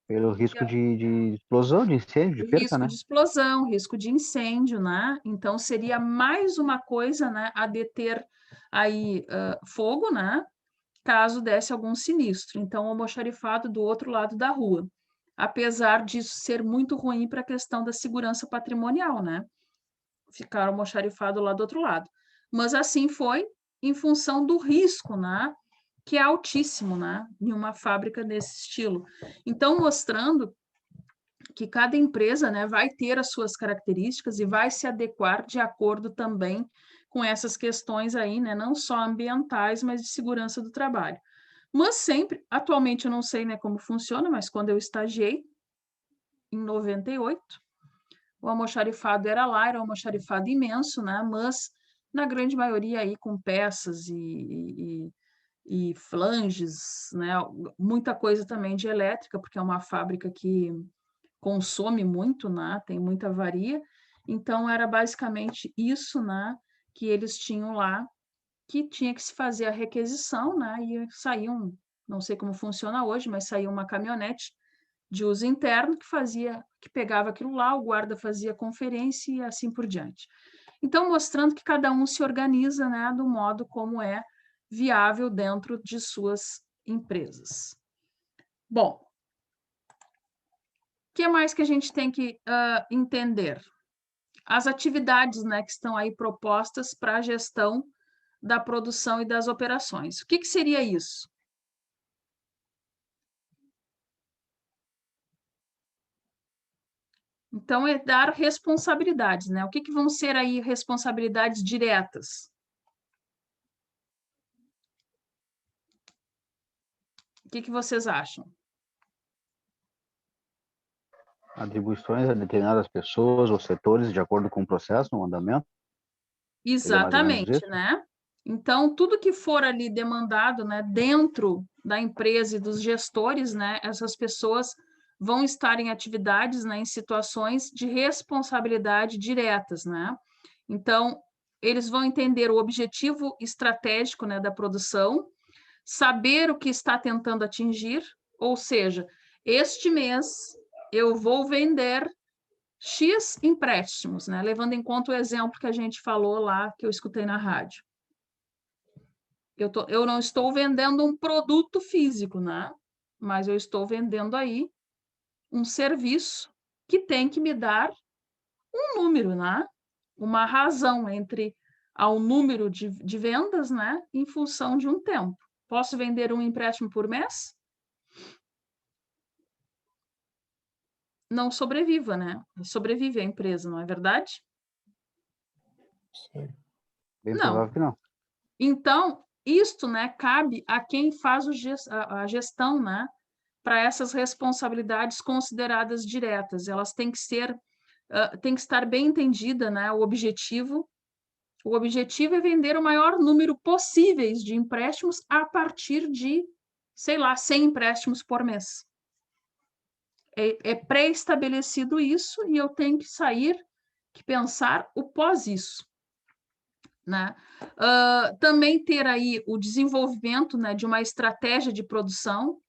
Pelo risco de explosão, de incêndio, de perca, Risco né? de explosão, risco de incêndio, né? Então, seria mais uma coisa, né, a deter aí fogo, né? Caso desse algum sinistro. Então, o almoxarifado do outro lado da rua. apesar disso ser muito ruim para a questão da segurança patrimonial, né? Ficar almoxarifado lá do outro lado. Mas assim foi em função do risco, né? Que é altíssimo, né? Em uma fábrica desse estilo. Então, mostrando que cada empresa, né, vai ter as suas características e vai se adequar de acordo também com essas questões aí, né, não só ambientais, mas de segurança do trabalho. Mas sempre, atualmente eu não sei, né, como funciona, mas quando eu estagiei, em 98, o almoxarifado era lá, era um almoxarifado imenso, né, mas na grande maioria aí com peças e flanges, né, muita coisa também de elétrica, porque é uma fábrica que consome muito, né? Tem muita avaria. Então, era basicamente isso, né? Que eles tinham lá, que tinha que se fazer a requisição, né? E saía não sei como funciona hoje, mas saía uma caminhonete de uso interno que pegava aquilo lá, o guarda fazia conferência e assim por diante. Então, mostrando que cada um se organiza, né? Do modo como é viável dentro de suas empresas. Bom, o que mais que a gente tem que entender? As atividades, né, que estão aí propostas para a gestão da produção e das operações. O que seria isso? Então, é dar responsabilidades, né? O que vão ser aí responsabilidades diretas? O que vocês acham? Atribuições a determinadas pessoas ou setores de acordo com o processo no andamento? Seria mais ou menos Exatamente, isso? né? Então, tudo que for ali demandado, né, dentro da empresa e dos gestores, né, essas pessoas vão estar em atividades, né, em situações de responsabilidade diretas, né? Então, eles vão entender o objetivo estratégico, né, da produção, saber o que está tentando atingir, ou seja, este mês eu vou vender X empréstimos, né? Levando em conta o exemplo que a gente falou lá, que eu escutei na rádio. Eu não estou vendendo um produto físico, né? Mas eu estou vendendo aí um serviço que tem que me dar um número, né? Uma razão entre ao número de vendas, né? Em função de um tempo. Posso vender um empréstimo por mês? Não sobreviva, né? Sobrevive a empresa, não é verdade? Sim. Bem Não. provável que não. Então, isto, né, cabe a quem faz a gestão, né, para essas responsabilidades consideradas diretas. Elas têm que estar bem entendida, né, o objetivo. O objetivo é vender o maior número possíveis de empréstimos a partir de, sei lá, 100 empréstimos por mês. É pré-estabelecido isso e eu tenho que pensar o pós isso. Né? Também ter aí o desenvolvimento, né, de uma estratégia de produção,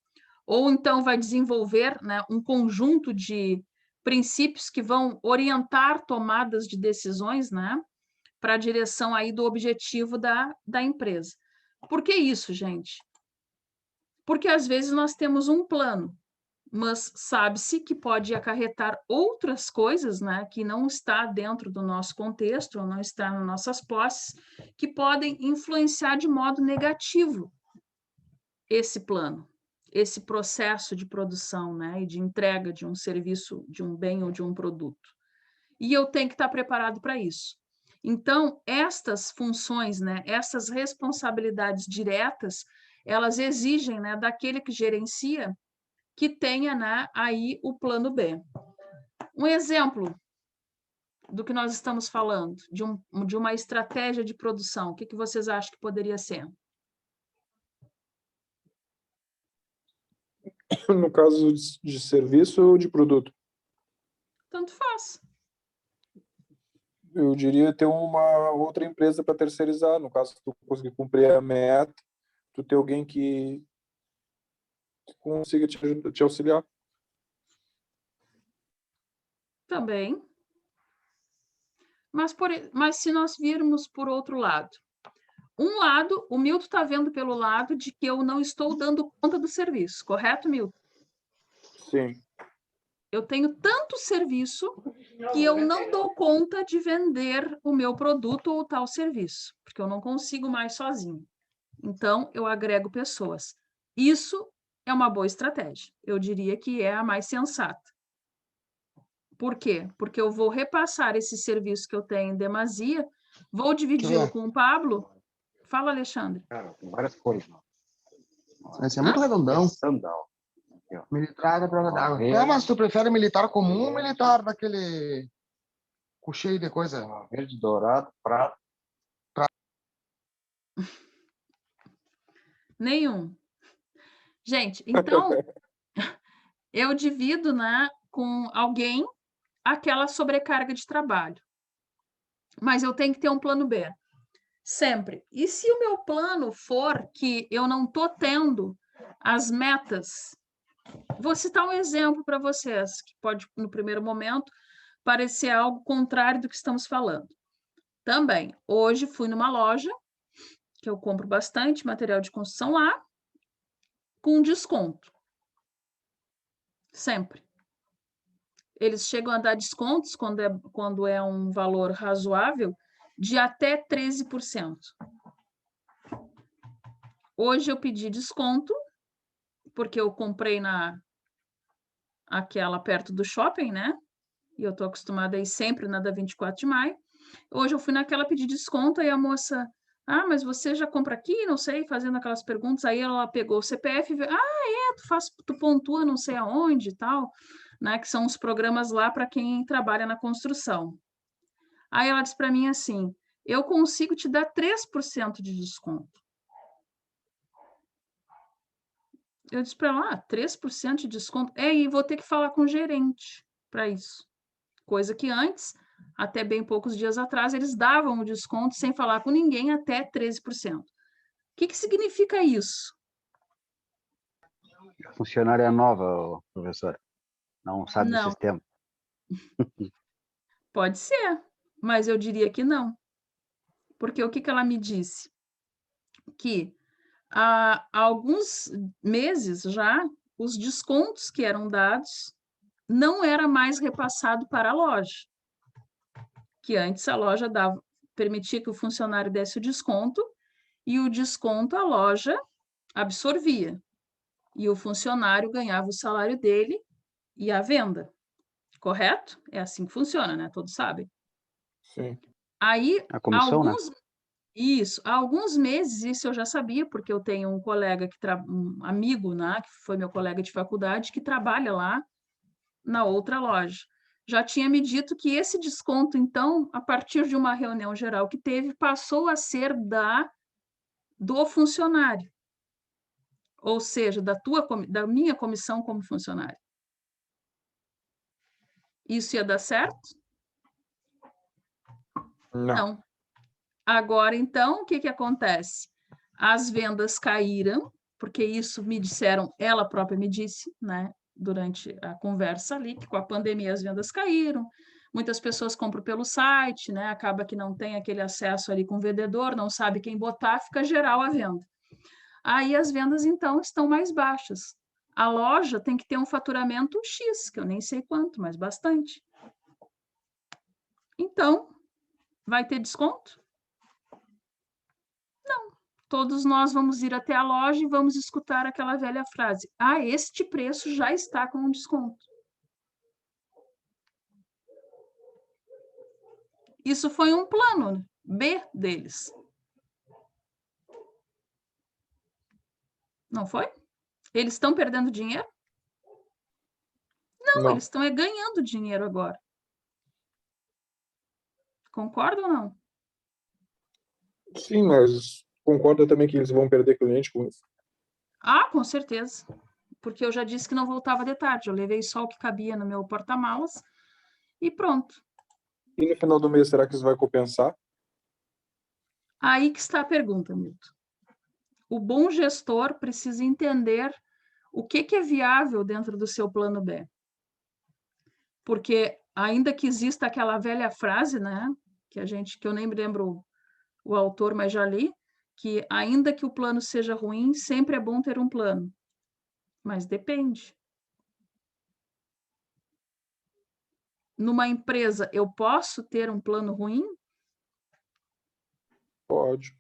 ou então vai desenvolver, né, um conjunto de princípios que vão orientar tomadas de decisões, né, para a direção aí do objetivo da empresa. Por que isso, gente? Porque às vezes nós temos um plano, mas sabe-se que pode acarretar outras coisas, né, que não está dentro do nosso contexto, ou não está nas nossas posses, que podem influenciar de modo negativo esse plano, esse processo de produção, né, e de entrega de um serviço, de um bem ou de um produto. E eu tenho que estar preparado para isso. Então, estas funções, né, essas responsabilidades diretas, elas exigem, né, daquele que gerencia que tenha, né, aí o plano B. Um exemplo do que nós estamos falando, de uma estratégia de produção, o que vocês acham que poderia ser? No caso de serviço ou de produto? Tanto faz. Eu diria ter uma outra empresa para terceirizar. No caso, se tu conseguir cumprir a meta, tu ter alguém que consiga te auxiliar. Também. Mas se nós virmos por outro lado, o Milton está vendo pelo lado de que eu não estou dando conta do serviço, correto, Milton? Sim. Eu tenho tanto serviço que eu não dou conta de vender o meu produto ou tal serviço, porque eu não consigo mais sozinho. Então, eu agrego pessoas. Isso é uma boa estratégia. Eu diria que é a mais sensata. Por quê? Porque eu vou repassar esse serviço que eu tenho em demasia, vou dividi-lo com o Pablo. Fala, Alexandre. Cara, tem várias cores, mano. Esse é muito redondão. Militar da prova d'água. É, mas tu prefere militar comum ou militar daquele com cheio de coisa? Verde, dourado, prata. Nenhum. Gente, então, eu divido, né, com alguém aquela sobrecarga de trabalho. Mas eu tenho que ter um plano B. Sempre. E se o meu plano for que eu não estou tendo as metas, vou citar um exemplo para vocês, que pode, no primeiro momento, parecer algo contrário do que estamos falando. Também, hoje fui numa loja, que eu compro bastante material de construção lá, com desconto. Sempre. Eles chegam a dar descontos quando é um valor razoável, de até 13%. Hoje eu pedi desconto, porque eu comprei aquela perto do shopping, né? E eu estou acostumada a ir sempre na da 24 de maio. Hoje eu fui naquela pedir desconto, aí a moça, mas você já compra aqui? Não sei, fazendo aquelas perguntas. Aí ela pegou o CPF e viu, tu pontua não sei aonde e tal, né? Que são os programas lá para quem trabalha na construção. Aí ela disse para mim assim, eu consigo te dar 3% de desconto. Eu disse para ela, 3% de desconto? E vou ter que falar com o gerente para isso. Coisa que antes, até bem poucos dias atrás, eles davam o desconto sem falar com ninguém até 13%. O que significa isso? Funcionária nova, professor. Não sabe do sistema. Pode ser, mas eu diria que não. Porque o que ela me disse? Que há alguns meses já, os descontos que eram dados não era mais repassado para a loja. Que antes a loja permitia que o funcionário desse o desconto e o desconto a loja absorvia. E o funcionário ganhava o salário dele e a venda. Correto? É assim que funciona, né? Todos sabem. Sim. Aí, A comissão, né? Há alguns meses, isso eu já sabia, porque eu tenho um colega, um amigo, né, que foi meu colega de faculdade, que trabalha lá na outra loja. Já tinha me dito que esse desconto, então, a partir de uma reunião geral que teve, passou a ser do funcionário. Ou seja, da minha comissão como funcionário. Isso ia dar certo? Não. Agora, então, o que acontece? As vendas caíram, porque isso me disseram, ela própria me disse, né, durante a conversa ali, que com a pandemia as vendas caíram, muitas pessoas compram pelo site, né, acaba que não tem aquele acesso ali com o vendedor, não sabe quem botar, fica geral a venda. Aí as vendas, então, estão mais baixas. A loja tem que ter um faturamento X, que eu nem sei quanto, mas bastante. Então, vai ter desconto? Não. Todos nós vamos ir até a loja e vamos escutar aquela velha frase. Este preço já está com um desconto. Isso foi um plano B deles. Não foi? Eles estão perdendo dinheiro? Não, eles estão ganhando dinheiro agora. Concorda ou não? Sim, mas concorda também que eles vão perder cliente com isso? Com certeza. Porque eu já disse que não voltava de tarde. Eu levei só o que cabia no meu porta-malas e pronto. E no final do mês, será que isso vai compensar? Aí que está a pergunta, Milton. O bom gestor precisa entender o que é viável dentro do seu plano B. Porque ainda que exista aquela velha frase, né, que eu nem me lembro o autor, mas já li, que ainda que o plano seja ruim, sempre é bom ter um plano. Mas depende. numa empresa, eu posso ter um plano ruim? Pode.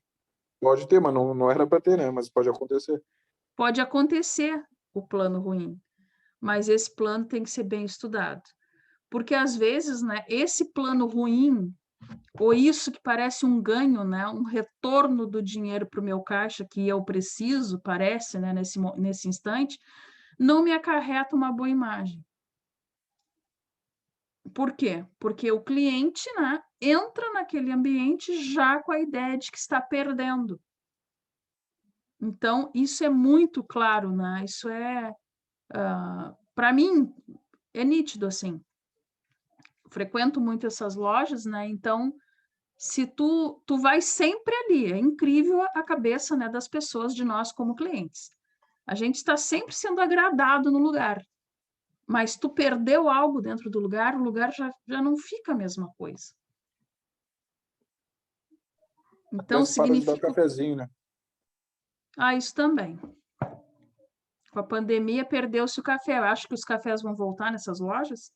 Pode ter, mas não era para ter, né? Mas pode acontecer. Pode acontecer o plano ruim, mas esse plano tem que ser bem estudado. Porque, às vezes, né, esse plano ruim, ou isso que parece um ganho, né, um retorno do dinheiro para o meu caixa, que eu preciso, parece, né, nesse instante, não me acarreta uma boa imagem. Por quê? Porque o cliente, né, entra naquele ambiente já com a ideia de que está perdendo. Então, isso é muito claro, né? Isso é, para mim, é nítido, assim. Frequento muito essas lojas, né? Então, se tu vai sempre ali, é incrível a cabeça, né, das pessoas, de nós como clientes. A gente está sempre sendo agradado no lugar, mas tu perdeu algo dentro do lugar, o lugar já não fica a mesma coisa. Então, Mas para de dar significa... cafezinho, né? Ah, isso também. Com a pandemia, perdeu-se o café. Eu acho que os cafés vão voltar nessas lojas.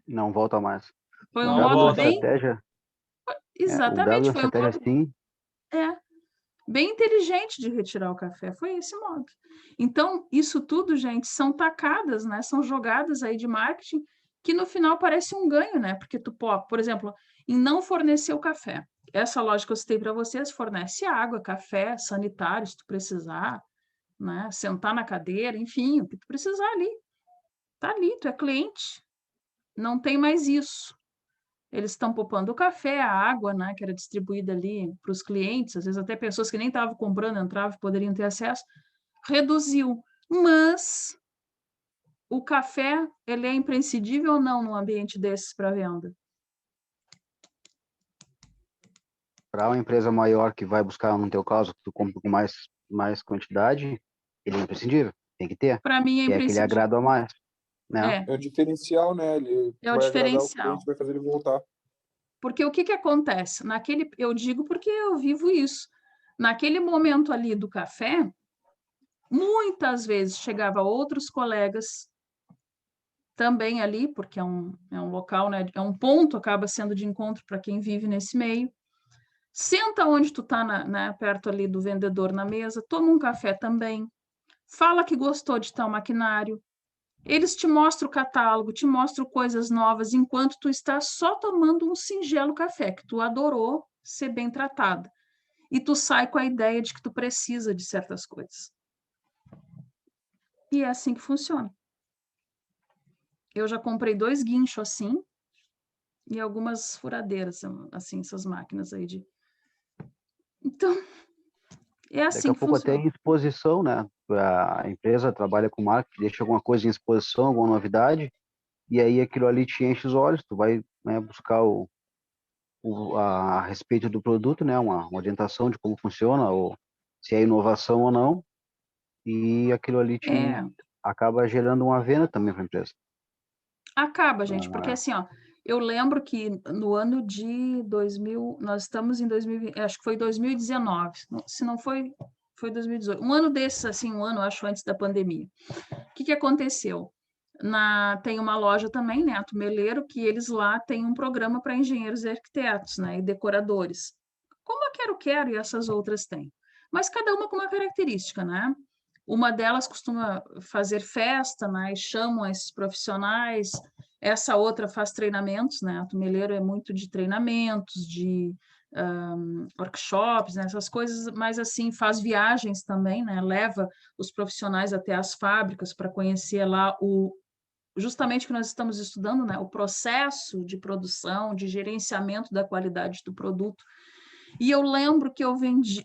Não volta mais. Foi Não um modo volta. bem... Estratégia, o W Exatamente, da foi um estratégia modo sim, bem inteligente de retirar o café. Foi esse modo. Então, isso tudo, gente, são tacadas, né? São jogadas aí de marketing que no final parece um ganho, né? Porque tu pode, por exemplo, em não fornecer o café. Essa loja que eu citei para vocês fornece água, café, sanitário, se tu precisar, né? Sentar na cadeira, enfim, o que tu precisar ali. Tá ali, tu é cliente. Não tem mais isso. Eles estão poupando o café, a água, né, que era distribuída ali para os clientes, às vezes até pessoas que nem estavam comprando, entravam e poderiam ter acesso, reduziu. Mas o café, ele é imprescindível ou não num ambiente desses para venda? para uma empresa maior que vai buscar, no teu caso, que tu compra com mais quantidade, ele é imprescindível, tem que ter. Para mim é E é aquele imprescindível. agrado a mais, né? É o diferencial, né? Ele É o vai agradar o diferencial. cliente, vai fazer ele voltar. Porque o que acontece? Eu digo porque eu vivo isso. Naquele momento ali do café, muitas vezes chegava outros colegas também ali, porque é um local, né, é um ponto, acaba sendo de encontro para quem vive nesse meio. Senta onde tu está, né, perto ali do vendedor na mesa, toma um café também, fala que gostou de tal maquinário, eles te mostram o catálogo, te mostram coisas novas, enquanto tu está só tomando um singelo café, que tu adorou ser bem tratada. E tu sai com a ideia de que tu precisa de certas coisas. E é assim que funciona. Eu já comprei 2 guinchos assim, e algumas furadeiras, assim, essas máquinas aí de... Então, é Daqui assim a que pouco até funciona. em exposição, né? A empresa trabalha com marketing, deixa alguma coisa em exposição, alguma novidade, e aí aquilo ali te enche os olhos, tu vai, né, buscar a respeito do produto, né? Uma orientação de como funciona, ou se é inovação ou não, e aquilo ali te É, acaba gerando uma venda também para a empresa. acaba, gente, Então, porque assim, ó, eu lembro que no ano de 2000, nós estamos em 2020, acho que foi 2019, se não foi, foi 2018. Um ano desses, assim, um ano, acho, antes da pandemia. O que aconteceu? Tem uma loja também, né, a Tumeleiro, que eles lá têm um programa para engenheiros e arquitetos, né, e decoradores. Como a Quero e essas outras têm. Mas cada uma com uma característica, né? Uma delas costuma fazer festa, né, e chamam esses profissionais. Essa outra faz treinamentos, né? A Tumeleiro é muito de treinamentos, de workshops, né, essas coisas, mas assim, faz viagens também, né? Leva os profissionais até as fábricas para conhecer lá justamente o que nós estamos estudando, né? O processo de produção, de gerenciamento da qualidade do produto. E eu lembro que eu vendi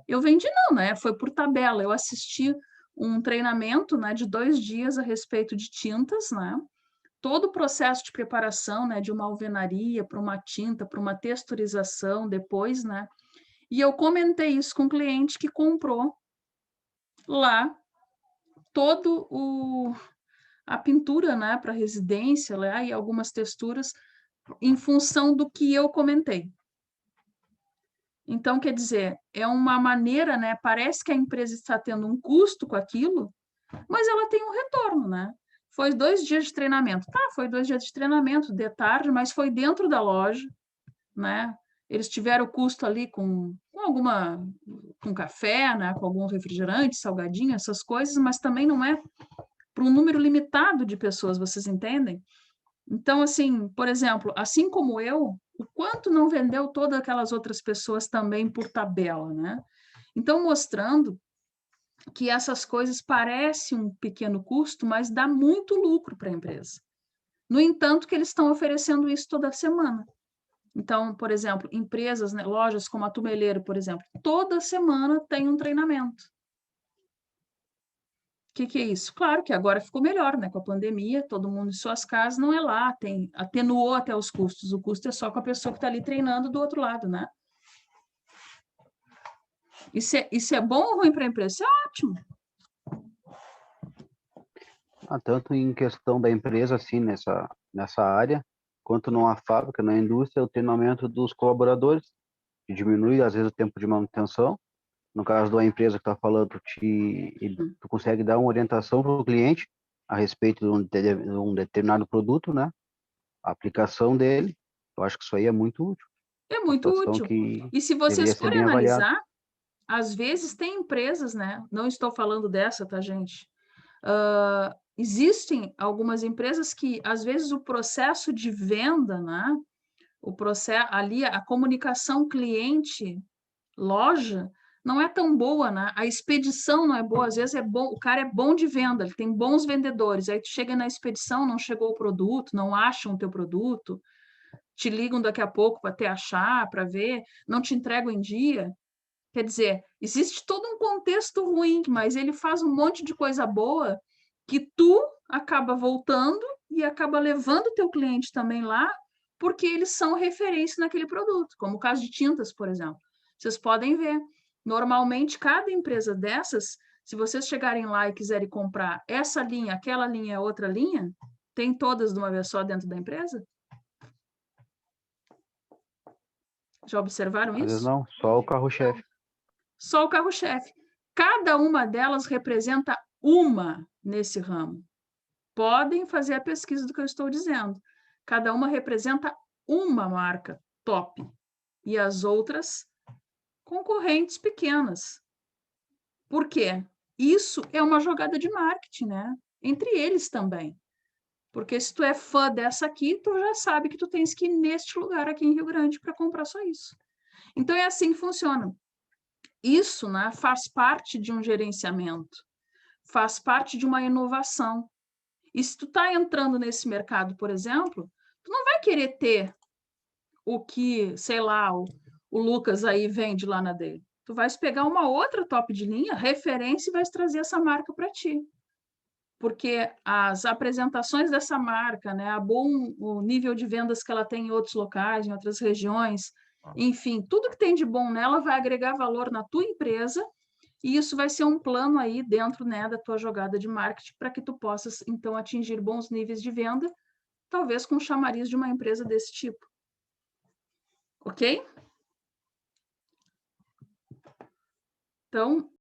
não, né? Foi por tabela. Eu assisti um treinamento, né, de 2 dias a respeito de tintas, né? Todo o processo de preparação, né, de uma alvenaria para uma tinta, para uma texturização depois, né? E eu comentei isso com um cliente que comprou lá todo a pintura, né, para residência lá e algumas texturas em função do que eu comentei. Então, quer dizer, é uma maneira, né? Parece que a empresa está tendo um custo com aquilo, mas ela tem um retorno, né? Foi 2 dias de treinamento. Tá, foi 2 dias de treinamento de tarde, mas foi dentro da loja, né? Eles tiveram custo ali com café, né? Com algum refrigerante, salgadinho, essas coisas, mas também não é para um número limitado de pessoas, vocês entendem? Então, assim, por exemplo, assim como eu, o quanto não vendeu todas aquelas outras pessoas também por tabela, né? Então, mostrando que essas coisas parecem um pequeno custo, mas dá muito lucro para a empresa. No entanto, que eles estão oferecendo isso toda semana. Então, por exemplo, empresas, né, lojas como a Tumeleiro, por exemplo, toda semana tem um treinamento. O que é isso? Claro que agora ficou melhor, né? Com a pandemia, todo mundo em suas casas, não é lá, atenuou até os custos. O custo é só com a pessoa que está ali treinando do outro lado, né? Isso é bom ou ruim para a empresa? Isso é ótimo. Tanto em questão da empresa, assim, nessa área, quanto numa fábrica, na indústria, o treinamento dos colaboradores, que diminui, às vezes, o tempo de manutenção. No caso de uma empresa que está falando, tu consegue dar uma orientação para o cliente a respeito de um determinado produto, né? A aplicação dele. Eu acho que isso aí é muito útil. É muito útil. E se vocês forem analisar, às vezes tem empresas, né? Não estou falando dessa, tá, gente? Existem algumas empresas que, às vezes, o processo de venda, né? O processo ali, a comunicação cliente-loja não é tão boa, né? A expedição não é boa, às vezes é bom, o cara é bom de venda, ele tem bons vendedores, aí tu chega na expedição, não chegou o produto, não acham o teu produto, te ligam daqui a pouco para te achar, para ver, não te entregam em dia. Quer dizer, existe todo um contexto ruim, mas ele faz um monte de coisa boa que tu acaba voltando e acaba levando o teu cliente também lá, porque eles são referência naquele produto, como o caso de tintas, por exemplo. Vocês podem ver, normalmente, cada empresa dessas, se vocês chegarem lá e quiserem comprar essa linha, aquela linha, outra linha, tem todas de uma vez só dentro da empresa? Já observaram isso? Às vezes não, só o carro-chefe. Só o carro-chefe. Cada uma delas representa uma nesse ramo. Podem fazer a pesquisa do que eu estou dizendo. Cada uma representa uma marca top. E as outras, concorrentes pequenas. Por quê? Isso é uma jogada de marketing, né? Entre eles também. Porque se tu é fã dessa aqui, tu já sabe que tu tens que ir neste lugar aqui em Rio Grande para comprar só isso. Então, é assim que funciona. Isso, né, faz parte de um gerenciamento, faz parte de uma inovação. E se tu está entrando nesse mercado, por exemplo, tu não vai querer ter o que, sei lá, o Lucas aí vende lá na dele. Tu vais pegar uma outra top de linha, referência, e vais trazer essa marca para ti. Porque as apresentações dessa marca, né, o nível de vendas que ela tem em outros locais, em outras regiões, enfim, tudo que tem de bom nela vai agregar valor na tua empresa e isso vai ser um plano aí dentro, né, da tua jogada de marketing para que tu possas, então, atingir bons níveis de venda, talvez com o chamariz de uma empresa desse tipo. Ok? Então,